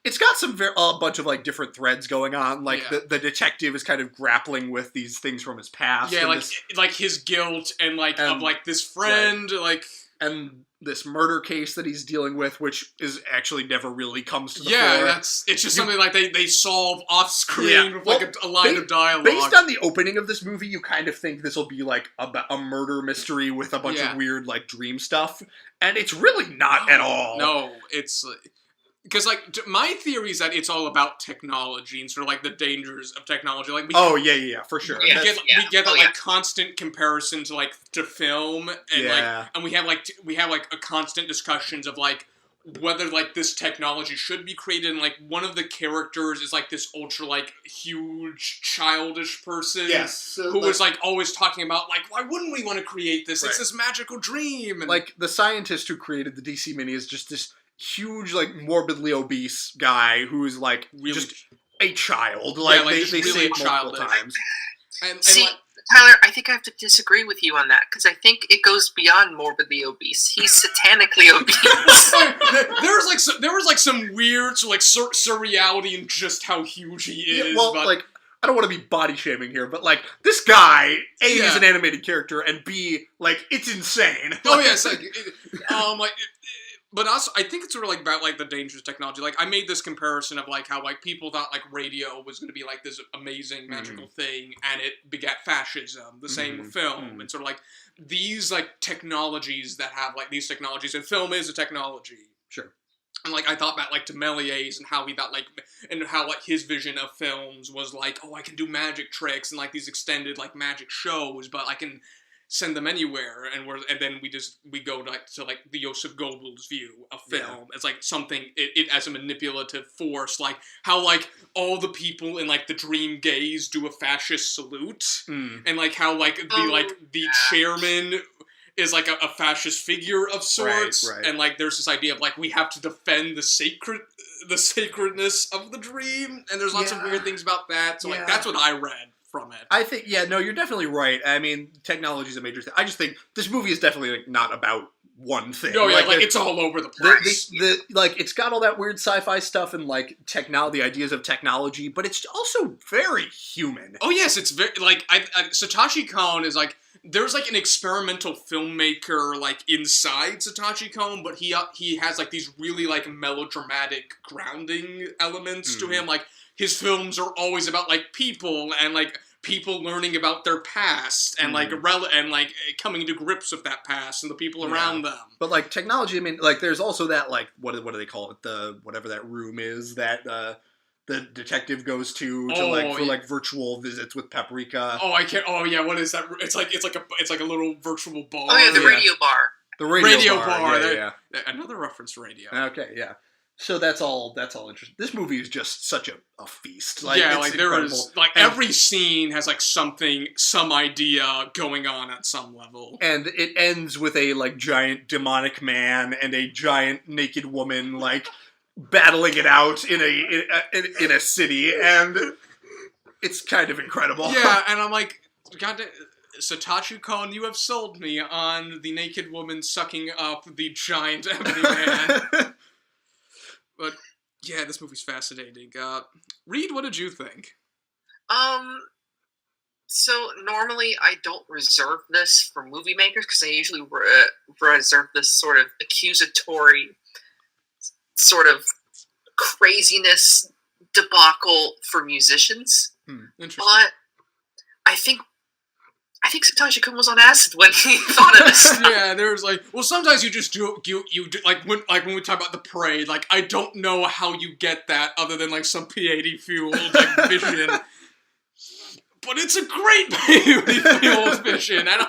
Speaker 2: It's got a bunch of, like, different threads going on. Like, the detective is kind of grappling with these things from his past.
Speaker 1: Yeah, like his guilt and, like, of, like, this friend, like...
Speaker 2: And this murder case that he's dealing with, which is actually never really comes to the fore.
Speaker 1: Yeah, it's just something, like, they solve off-screen with, like, a line of dialogue.
Speaker 2: Based on the opening of this movie, you kind of think this will be, like, a murder mystery with a bunch of weird, like, dream stuff. And it's really not at all.
Speaker 1: No, it's... Because, like, my theory is that it's all about technology and sort of, like, the dangers of technology. Like,
Speaker 2: for sure.
Speaker 1: We get that, like, constant comparison to film, and, and we have a constant discussions of, like, whether, like, this technology should be created, and, like, one of the characters is, like, this ultra, like, huge, childish person.
Speaker 2: Yes.
Speaker 1: Who was, like, always talking about, like, why wouldn't we want to create this? It's this magical dream. And,
Speaker 2: like, the scientist who created the DC Mini is just this huge, like, morbidly obese guy who's, like, really just a child. Like, they
Speaker 1: really
Speaker 2: say it multiple times.
Speaker 3: See, Tyler, I think I have to disagree with you on that because I think it goes beyond morbidly obese. He's satanically obese.
Speaker 1: there was some weird surreality in just how huge he is.
Speaker 2: Yeah, well,
Speaker 1: but...
Speaker 2: like, I don't want to be body shaming here, but like this guy, A,
Speaker 1: Yeah.
Speaker 2: is an animated character, and B, like it's insane.
Speaker 1: Oh yes, but also I think it's sort of like about like the dangerous technology. Like I made this comparison of like how like people thought like radio was going to be like this amazing magical thing, and it begat fascism. The same with film, and sort of like these like technologies that have like these technologies, and film is a technology.
Speaker 2: Sure.
Speaker 1: And like I thought about like Demelier's and how he thought like and how like his vision of films was like, oh, I can do magic tricks and like these extended like magic shows, but I can send them anywhere, and then we go to the Joseph Goebbels view of film as like something it as a manipulative force, like how like all the people in like the Dream Gaze do a fascist salute, and like how like the chairman is like a fascist figure of sorts,
Speaker 2: right.
Speaker 1: And like there's this idea of like we have to defend the sacredness of the dream, and there's lots of weird things about that. So like that's what I read from it.
Speaker 2: I think you're definitely right. I mean, technology is a major thing. I just think this movie is definitely like not about one thing.
Speaker 1: Oh yeah, like it's all over the place.
Speaker 2: Like it's got all that weird sci-fi stuff and like the ideas of technology, but it's also very human.
Speaker 1: Oh yes, it's very like Satoshi Kon is like there's like an experimental filmmaker like inside Satoshi Kon, but he has like these really like melodramatic grounding elements to him. Like his films are always about like people and like people learning about their past and like coming to grips with that past and the people around them.
Speaker 2: But like technology, I mean, like there's also that like what do they call it? The whatever that room is that the detective goes to for virtual visits with Paprika.
Speaker 1: Oh, I can't. Oh yeah, what is that? It's like a little virtual bar.
Speaker 3: Oh yeah, the radio bar.
Speaker 2: The radio bar.
Speaker 1: Yeah. Another reference to radio.
Speaker 2: Okay, yeah. So that's all interesting. This movie is just such a feast. Like,
Speaker 1: yeah,
Speaker 2: it's
Speaker 1: like
Speaker 2: incredible.
Speaker 1: there is like every scene has like some idea going on at some level.
Speaker 2: And it ends with a like giant demonic man and a giant naked woman like battling it out in a city, and it's kind of incredible.
Speaker 1: Yeah, and I'm like, God, Satoshi Kon, you have sold me on the naked woman sucking up the giant ebony man. But yeah, this movie's fascinating. Reed, what did you think?
Speaker 3: So normally I don't reserve this for movie makers because I usually reserve this sort of accusatory, sort of craziness debacle for musicians.
Speaker 1: Interesting.
Speaker 3: But I think Satoshi Kon was on acid when he thought of this.
Speaker 1: Yeah, there's like, well, sometimes you just do like when we talk about the parade. Like, I don't know how you get that other than like some piety fueled like vision. But it's a great piety fueled vision, and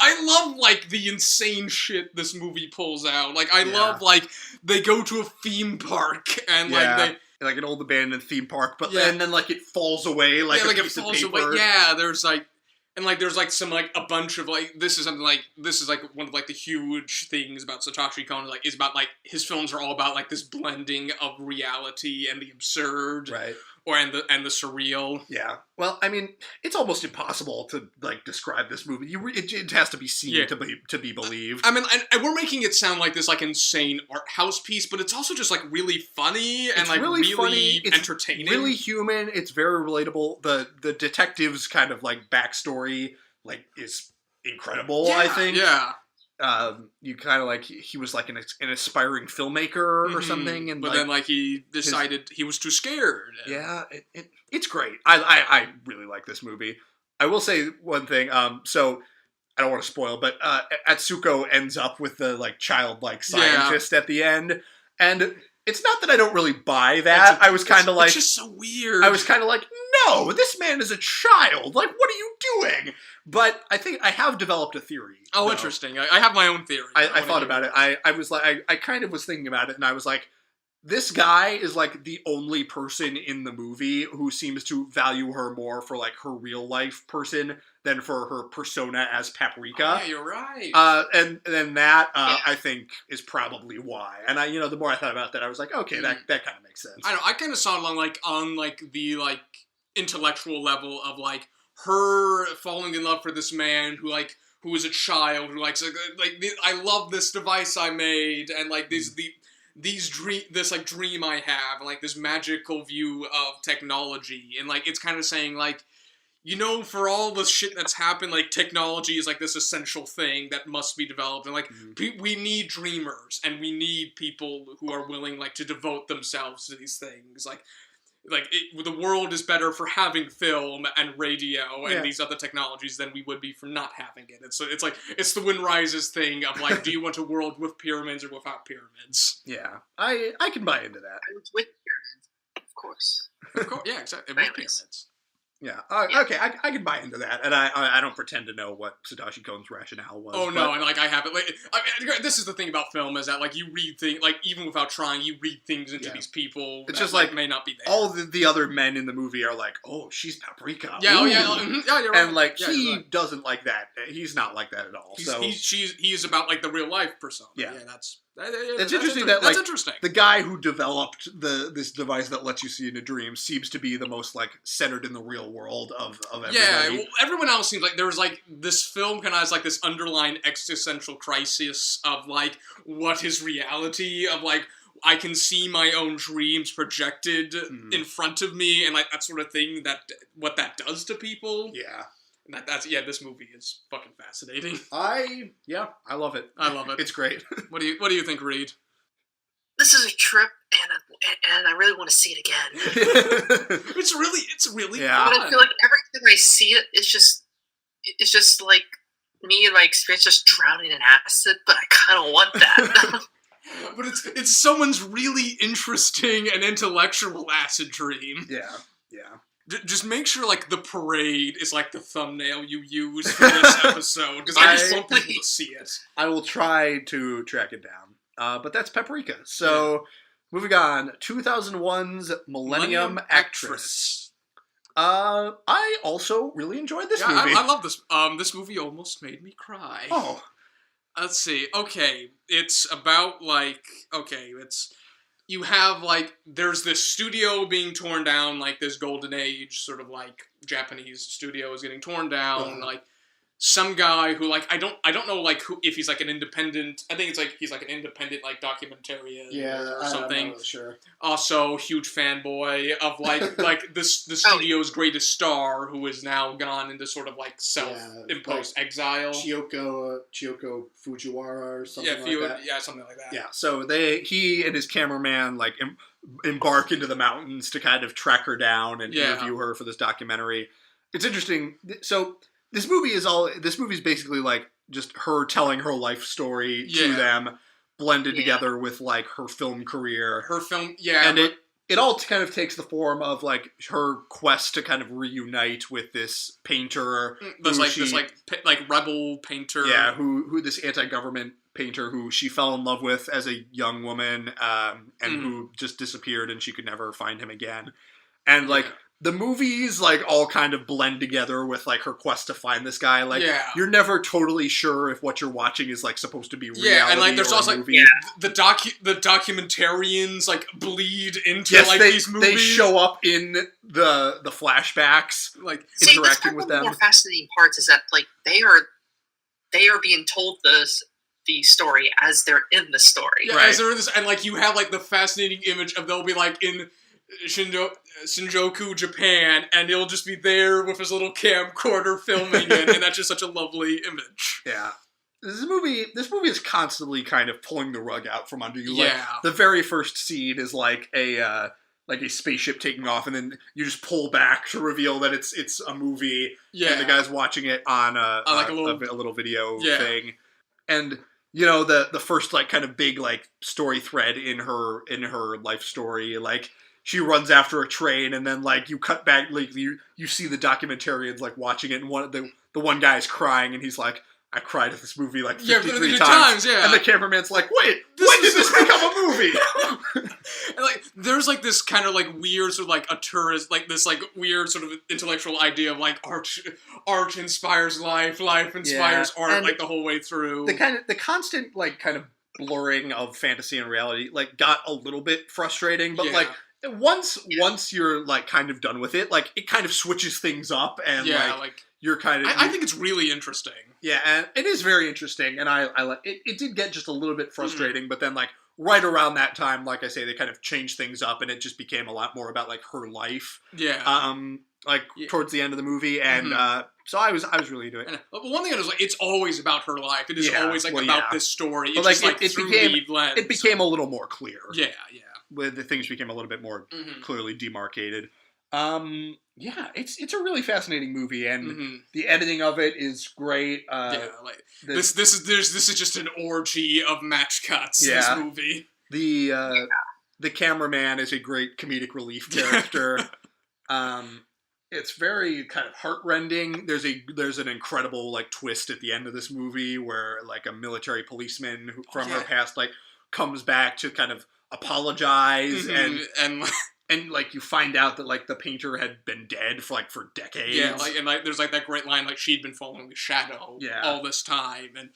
Speaker 1: I love like the insane shit this movie pulls out. Like, I love like they go to a theme park and
Speaker 2: like an old abandoned theme park, but and then like it falls away like a piece of paper.
Speaker 1: Yeah, there's like. And, like, there's, like, a bunch of, like, this is one of, like, the huge things about Satoshi Kon, like, is about, like, his films are all about, like, this blending of reality and the absurd.
Speaker 2: Right.
Speaker 1: And the surreal.
Speaker 2: Yeah. Well, I mean, it's almost impossible to like describe this movie. It has to be seen to be believed.
Speaker 1: I mean, and we're making it sound like this like insane art house piece, but it's also just like really funny and like really funny, entertaining.
Speaker 2: It's really human. It's very relatable. The detective's kind of like backstory like is incredible.
Speaker 1: Yeah,
Speaker 2: I think.
Speaker 1: Yeah.
Speaker 2: You kind of like he was like an aspiring filmmaker or something, and
Speaker 1: but then like he decided he was too scared.
Speaker 2: Yeah, it's great. I really like this movie. I will say one thing. So I don't want to spoil, but Atsuko ends up with the like childlike scientist at the end, and it's not that I don't really buy that. I was kind of like,
Speaker 1: it's just so weird.
Speaker 2: I was kind of like, no, this man is a child. Like, what are you doing? But I think I have developed a theory.
Speaker 1: Oh,
Speaker 2: though.
Speaker 1: Interesting. I have my own theory.
Speaker 2: I thought about it. I was like, I kind of was thinking about it, and I was like, this guy is like the only person in the movie who seems to value her more for like her real life person than for her persona as Paprika.
Speaker 1: Yeah, you're right.
Speaker 2: And then that I think is probably why. And the more I thought about that, I was like, okay, that kind of makes sense.
Speaker 1: I kind of saw it on the intellectual level of like her falling in love for this man who is a child who likes I love this device I made, and like this dream I have, and like this magical view of technology, and like it's kind of saying like, you know, for all the shit that's happened, like technology is like this essential thing that must be developed, and like we need dreamers, and we need people who are willing like to devote themselves to these things, the world is better for having film and radio and these other technologies than we would be for not having it. And so it's the Wind Rises thing of like, do you want a world with pyramids or without pyramids?
Speaker 2: Yeah, I can buy into that.
Speaker 3: With pyramids, of course.
Speaker 1: Of course, yeah, exactly. With pyramids.
Speaker 2: Yeah. Okay. I can buy into that, and I don't pretend to know what Satoshi Kon's rationale was.
Speaker 1: Oh no, and like I haven't. Like, I mean, this is the thing about film is that like you read things, like even without trying, you read things into these people.
Speaker 2: It's
Speaker 1: that,
Speaker 2: just like
Speaker 1: may not be there.
Speaker 2: All the other men in the movie are like, oh, she's Paprika.
Speaker 1: Yeah.
Speaker 2: Ooh.
Speaker 1: Yeah, you're right.
Speaker 2: And like he doesn't like that. He's not like that at all.
Speaker 1: He's about like the real life persona.
Speaker 2: Yeah,
Speaker 1: that's.
Speaker 2: It's interesting that like
Speaker 1: interesting.
Speaker 2: The guy who developed this device that lets you see into dreams seems to be the most like centered in the real world of everybody.
Speaker 1: Yeah, well, everyone else seems like there was like this film kind of has like this underlying existential crisis of like what is reality, of like I can see my own dreams projected in front of me, and like that sort of thing, that what that does to people.
Speaker 2: Yeah.
Speaker 1: This movie is fucking fascinating.
Speaker 2: I love it.
Speaker 1: I love it.
Speaker 2: It's great.
Speaker 1: What do you think, Reed?
Speaker 3: This is a trip, and I really want to see it again.
Speaker 1: It's really
Speaker 2: yeah.
Speaker 3: But I feel like every time I see it, it's just like me and my experience just drowning in acid. But I kind of want that.
Speaker 1: But it's someone's really interesting and intellectual acid dream.
Speaker 2: Yeah.
Speaker 1: Just make sure, like, the parade is, like, the thumbnail you use for this episode, because I just want people to see it.
Speaker 2: I will try to track it down. But that's Paprika. So, moving on. 2001's Millennium Actress. I also really enjoyed this movie.
Speaker 1: I love this. This movie almost made me cry.
Speaker 2: Oh.
Speaker 1: Let's see. Okay, it's about, like, you have, like, there's this studio being torn down, like, this golden age, sort of, like, Japanese studio is getting torn down, like, some guy who, like, I don't know, like, who, if he's, like, an independent, I think it's, like, he's, like, an independent, like, documentarian or something.
Speaker 2: I'm not sure.
Speaker 1: Also, huge fanboy of, like, the studio's greatest star, who is now gone into sort of, like, self-imposed exile.
Speaker 2: Chiyoko Fujiwara or something like that.
Speaker 1: Yeah, something like that.
Speaker 2: Yeah, so he and his cameraman, like, embark into the mountains to kind of track her down and interview her for this documentary. It's interesting. So this movie is basically like just her telling her life story to them, blended together with like her film career. And it all kind of takes the form of like her quest to kind of reunite with this painter,
Speaker 1: this rebel painter.
Speaker 2: Yeah, who this anti-government painter who she fell in love with as a young woman, and who just disappeared and she could never find him again. And like the movies like all kind of blend together with like her quest to find this guy. Like you're never totally sure if what you're watching is like supposed to be reality. Yeah, and like there's also like
Speaker 1: the documentarians like bleed into these movies.
Speaker 2: They show up in the flashbacks, like interacting with them.
Speaker 3: One of the more fascinating parts is that like they are being told the story as they're in the story.
Speaker 1: Yeah, as they're in this, and like you have like the fascinating image of they'll be like in Shinjuku, Japan, and he'll just be there with his little camcorder filming it, and that's just such a lovely image.
Speaker 2: Yeah. This movie is constantly kind of pulling the rug out from under you.
Speaker 1: Yeah.
Speaker 2: Like, the very first scene is like a spaceship taking off, and then you just pull back to reveal that it's a movie, and the guy's watching it on a little video thing. And you know, the first like kind of big like story thread in her life story, like she runs after a train, and then like you cut back, like you see the documentarians like watching it, and the one guy's crying, and he's like, I cried at this movie like 53 times. And the cameraman's like, wait, when did this become a movie?
Speaker 1: And like there's like this kind of like weird sort of like a tourist, like this like weird sort of intellectual idea of like art inspires life inspires art, and like the whole way through.
Speaker 2: The constant like kind of blurring of fantasy and reality like got a little bit frustrating, but like once you're like kind of done with it, like it kind of switches things up, and like you're kind of.
Speaker 1: I think it's really interesting.
Speaker 2: Yeah, and it is very interesting, and I like it. It did get just a little bit frustrating, but then like right around that time, like I say, they kind of changed things up, and it just became a lot more about like her life.
Speaker 1: Yeah.
Speaker 2: Towards the end of the movie, and so I was really into it.
Speaker 1: But one thing is like it's always about her life. It is always like about this story. It's
Speaker 2: just
Speaker 1: like
Speaker 2: it
Speaker 1: through
Speaker 2: became
Speaker 1: the lens.
Speaker 2: it became a little more clear.
Speaker 1: Yeah.
Speaker 2: With the things became a little bit more clearly demarcated. It's a really fascinating movie, and the editing of it is great.
Speaker 1: This is just an orgy of match cuts. This movie.
Speaker 2: The cameraman is a great comedic relief character. It's very kind of heartrending. There's an incredible like twist at the end of this movie where like a military policeman from her past like comes back to kind of apologize and like you find out that like the painter had been dead for decades.
Speaker 1: Yeah, like there's like that great line like she'd been following the shadow all this time. And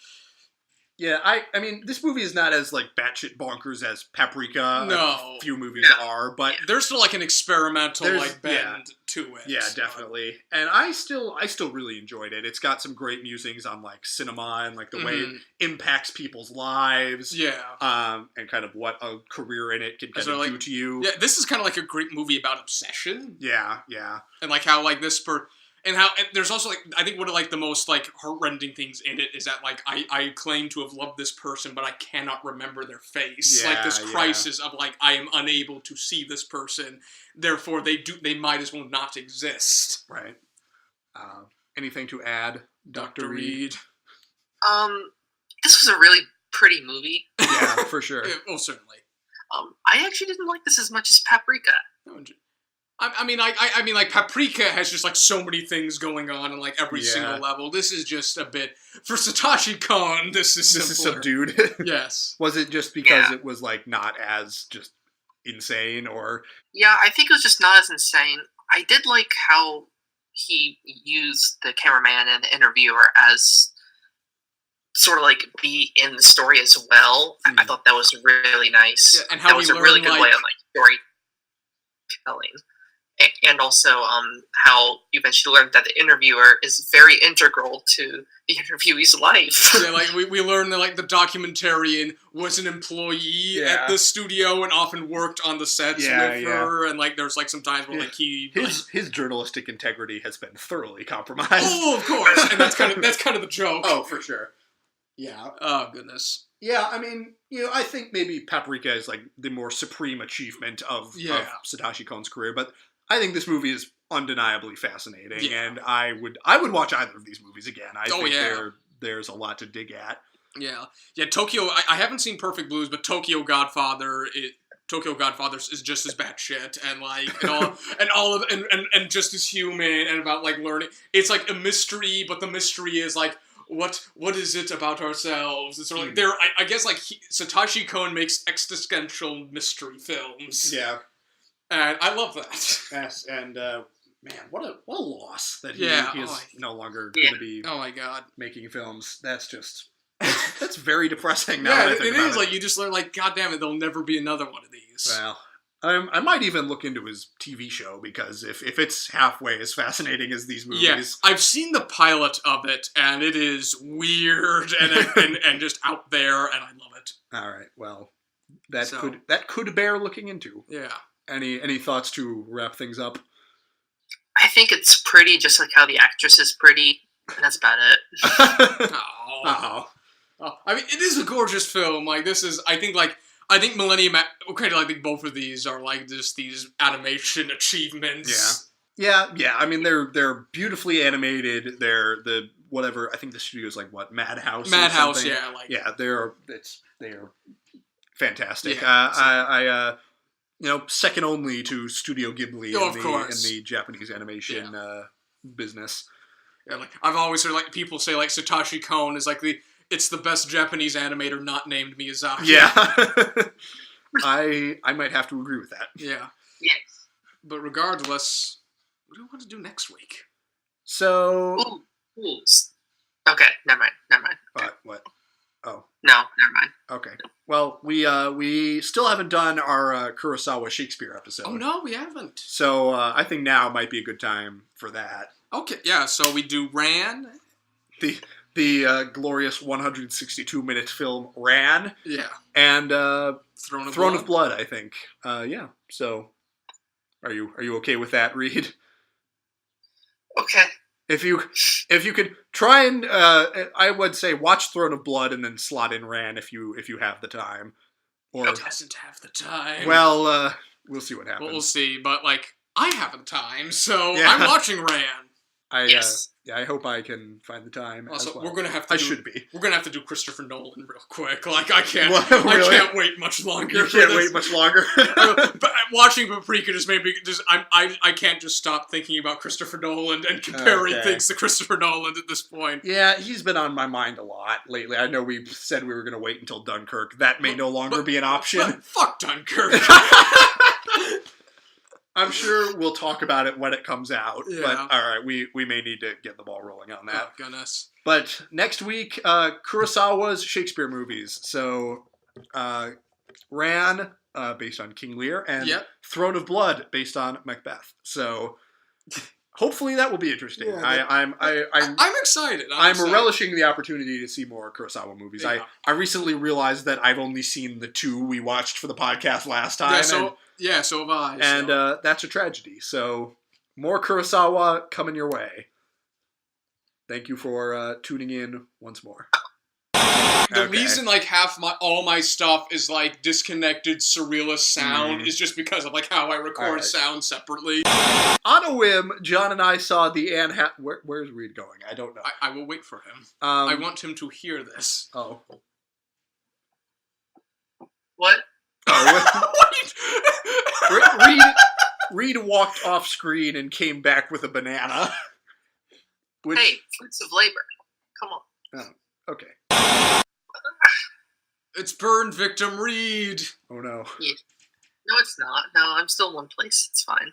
Speaker 2: yeah, I mean this movie is not as like batshit bonkers as Paprika.
Speaker 1: No,
Speaker 2: a few movies are, but
Speaker 1: there's still like an experimental like bend to it.
Speaker 2: Yeah, definitely. And I still really enjoyed it. It's got some great musings on like cinema and like the way it impacts people's lives.
Speaker 1: Yeah.
Speaker 2: And kind of what a career in it can kind of do to you.
Speaker 1: Yeah, this is kind of like a great movie about obsession.
Speaker 2: Yeah.
Speaker 1: And like how like this and there's also like I think one of like the most like heartrending things in it is that like I claim to have loved this person but I cannot remember their face. Like this crisis of like I am unable to see this person, therefore they might as well not exist.
Speaker 2: Right. Anything to add, Dr. Reed?
Speaker 3: This was a really pretty movie.
Speaker 2: Yeah, for sure.
Speaker 1: Oh, certainly.
Speaker 3: I actually didn't like this as much as Paprika.
Speaker 1: I mean, like Paprika has just like so many things going on like every single level. This is just a bit for Satoshi Kon. This is
Speaker 2: subdued.
Speaker 1: Yes.
Speaker 2: Was it just because it was like not as just insane, or?
Speaker 3: Yeah, I think it was just not as insane. I did like how he used the cameraman and the interviewer as sort of like be in the story as well. I thought that was really nice.
Speaker 1: Yeah, and how
Speaker 3: that was a really good way of like storytelling. And also how you eventually learned that the interviewer is very integral to the interviewee's life.
Speaker 1: Yeah, like we learned that like the documentarian was an employee at the studio and often worked on the sets with her, and like there's like some times where like
Speaker 2: his journalistic integrity has been thoroughly compromised.
Speaker 1: Oh, of course, and that's kind of the joke.
Speaker 2: Oh, for sure.
Speaker 1: Yeah. Oh goodness.
Speaker 2: Yeah, I mean, I think maybe Paprika is like the more supreme achievement of Satoshi Kon's career, but I think this movie is undeniably fascinating, and I would watch either of these movies again. I think there's a lot to dig at. Yeah.
Speaker 1: Tokyo. I haven't seen Perfect Blues, but Tokyo Godfathers is just as batshit and like and just as human and about like learning. It's like a mystery, but the mystery is like what is it about ourselves? It's sort of like I guess like Satoshi Kon makes existential mystery films.
Speaker 2: Yeah.
Speaker 1: And I love that.
Speaker 2: Yes, and man, what a loss that he is no longer going to be.
Speaker 1: Oh my god,
Speaker 2: making films. That's very depressing. Now that I think about
Speaker 1: it is. Like you just learn, like, God damn it, there'll never be another one of these.
Speaker 2: Well, I might even look into his TV show because if it's halfway as fascinating as these movies,
Speaker 1: I've seen the pilot of it, and it is weird and just out there, and I love it.
Speaker 2: All right, well, that could bear looking into.
Speaker 1: Yeah.
Speaker 2: Any thoughts to wrap things up?
Speaker 3: I think it's pretty, just like how the actress is pretty, and that's about it.
Speaker 1: Oh. I mean, it is a gorgeous film. Like this is, I think Millennium. Okay, I think both of these are like just these animation achievements.
Speaker 2: Yeah. I mean, they're beautifully animated. They're the whatever. I think the studio is like what Madhouse.
Speaker 1: Madhouse,
Speaker 2: they are fantastic. I second only to Studio Ghibli in the Japanese animation business.
Speaker 1: Yeah, like I've always heard like people say like Satoshi Kon is like it's the best Japanese animator not named Miyazaki.
Speaker 2: Yeah. I might have to agree with that.
Speaker 1: Yeah.
Speaker 3: Yes.
Speaker 1: But regardless, what do we want to do next week?
Speaker 2: So
Speaker 3: Ooh. Okay, never mind.
Speaker 2: What? Oh.
Speaker 3: No, never mind.
Speaker 2: Okay. Well, we still haven't done our Kurosawa Shakespeare episode.
Speaker 1: Oh no, we haven't.
Speaker 2: So I think now might be a good time for that.
Speaker 1: Okay, yeah. So we do Ran.
Speaker 2: The glorious 162-minute film Ran.
Speaker 1: Yeah.
Speaker 2: And
Speaker 1: Throne
Speaker 2: of Blood, I think. Yeah. So, are you okay with that, Reed?
Speaker 3: Okay.
Speaker 2: If you could try and I would say watch Throne of Blood and then slot in Ran if you have the time. Or
Speaker 1: doesn't have the time.
Speaker 2: well, we'll see what happens.
Speaker 1: We'll see, but like I have the time, so
Speaker 2: Yeah.
Speaker 1: I'm watching Ran.
Speaker 3: Yes.
Speaker 2: I hope I can find the time.
Speaker 1: Also,
Speaker 2: as well.
Speaker 1: we're gonna have to.
Speaker 2: should be.
Speaker 1: We're gonna have to do Christopher Nolan real quick. Like I can't.
Speaker 2: What,
Speaker 1: I
Speaker 2: really?
Speaker 1: can't wait much longer.
Speaker 2: You
Speaker 1: for
Speaker 2: can't
Speaker 1: this.
Speaker 2: wait much longer.
Speaker 1: But watching Paprika just made me just. I can't just stop thinking about Christopher Nolan and comparing
Speaker 2: Okay.
Speaker 1: things to Christopher Nolan at this point.
Speaker 2: Yeah, he's been on my mind a lot lately. I know we said we were going to wait until Dunkirk. That may no longer be an option.
Speaker 1: But fuck Dunkirk.
Speaker 2: I'm sure we'll talk about it when it comes out.
Speaker 1: Yeah.
Speaker 2: But all right, we may need to get the ball rolling on that.
Speaker 1: Oh goodness.
Speaker 2: But next week, Kurosawa's Shakespeare movies. So, Ran, based on King Lear, and
Speaker 1: Yep.
Speaker 2: Throne of Blood, based on Macbeth. So, hopefully that will be interesting.
Speaker 1: Yeah,
Speaker 2: I'm
Speaker 1: excited.
Speaker 2: I'm
Speaker 1: excited.
Speaker 2: relishing the opportunity to see more Kurosawa movies.
Speaker 1: Yeah.
Speaker 2: I recently realized that I've only seen the 2 we watched for the podcast last time.
Speaker 1: So have I.
Speaker 2: And that's a tragedy. So, more Kurosawa coming your way. Thank you for tuning in once more.
Speaker 1: The reason like all my stuff is like disconnected surrealist sound is just because of like how I record sound separately.
Speaker 2: On a whim, John and I saw the Anne where's Reed going? I don't know.
Speaker 1: I will wait for him. I want him to hear this.
Speaker 2: Oh.
Speaker 3: What?
Speaker 2: Oh. Reed walked off screen and came back with a banana. Which,
Speaker 3: hey, fruits of labor. Come on.
Speaker 2: Oh, okay.
Speaker 1: It's burn victim Reed.
Speaker 2: Oh no.
Speaker 3: Yeah. No, it's not. No, I'm still in one place. It's fine.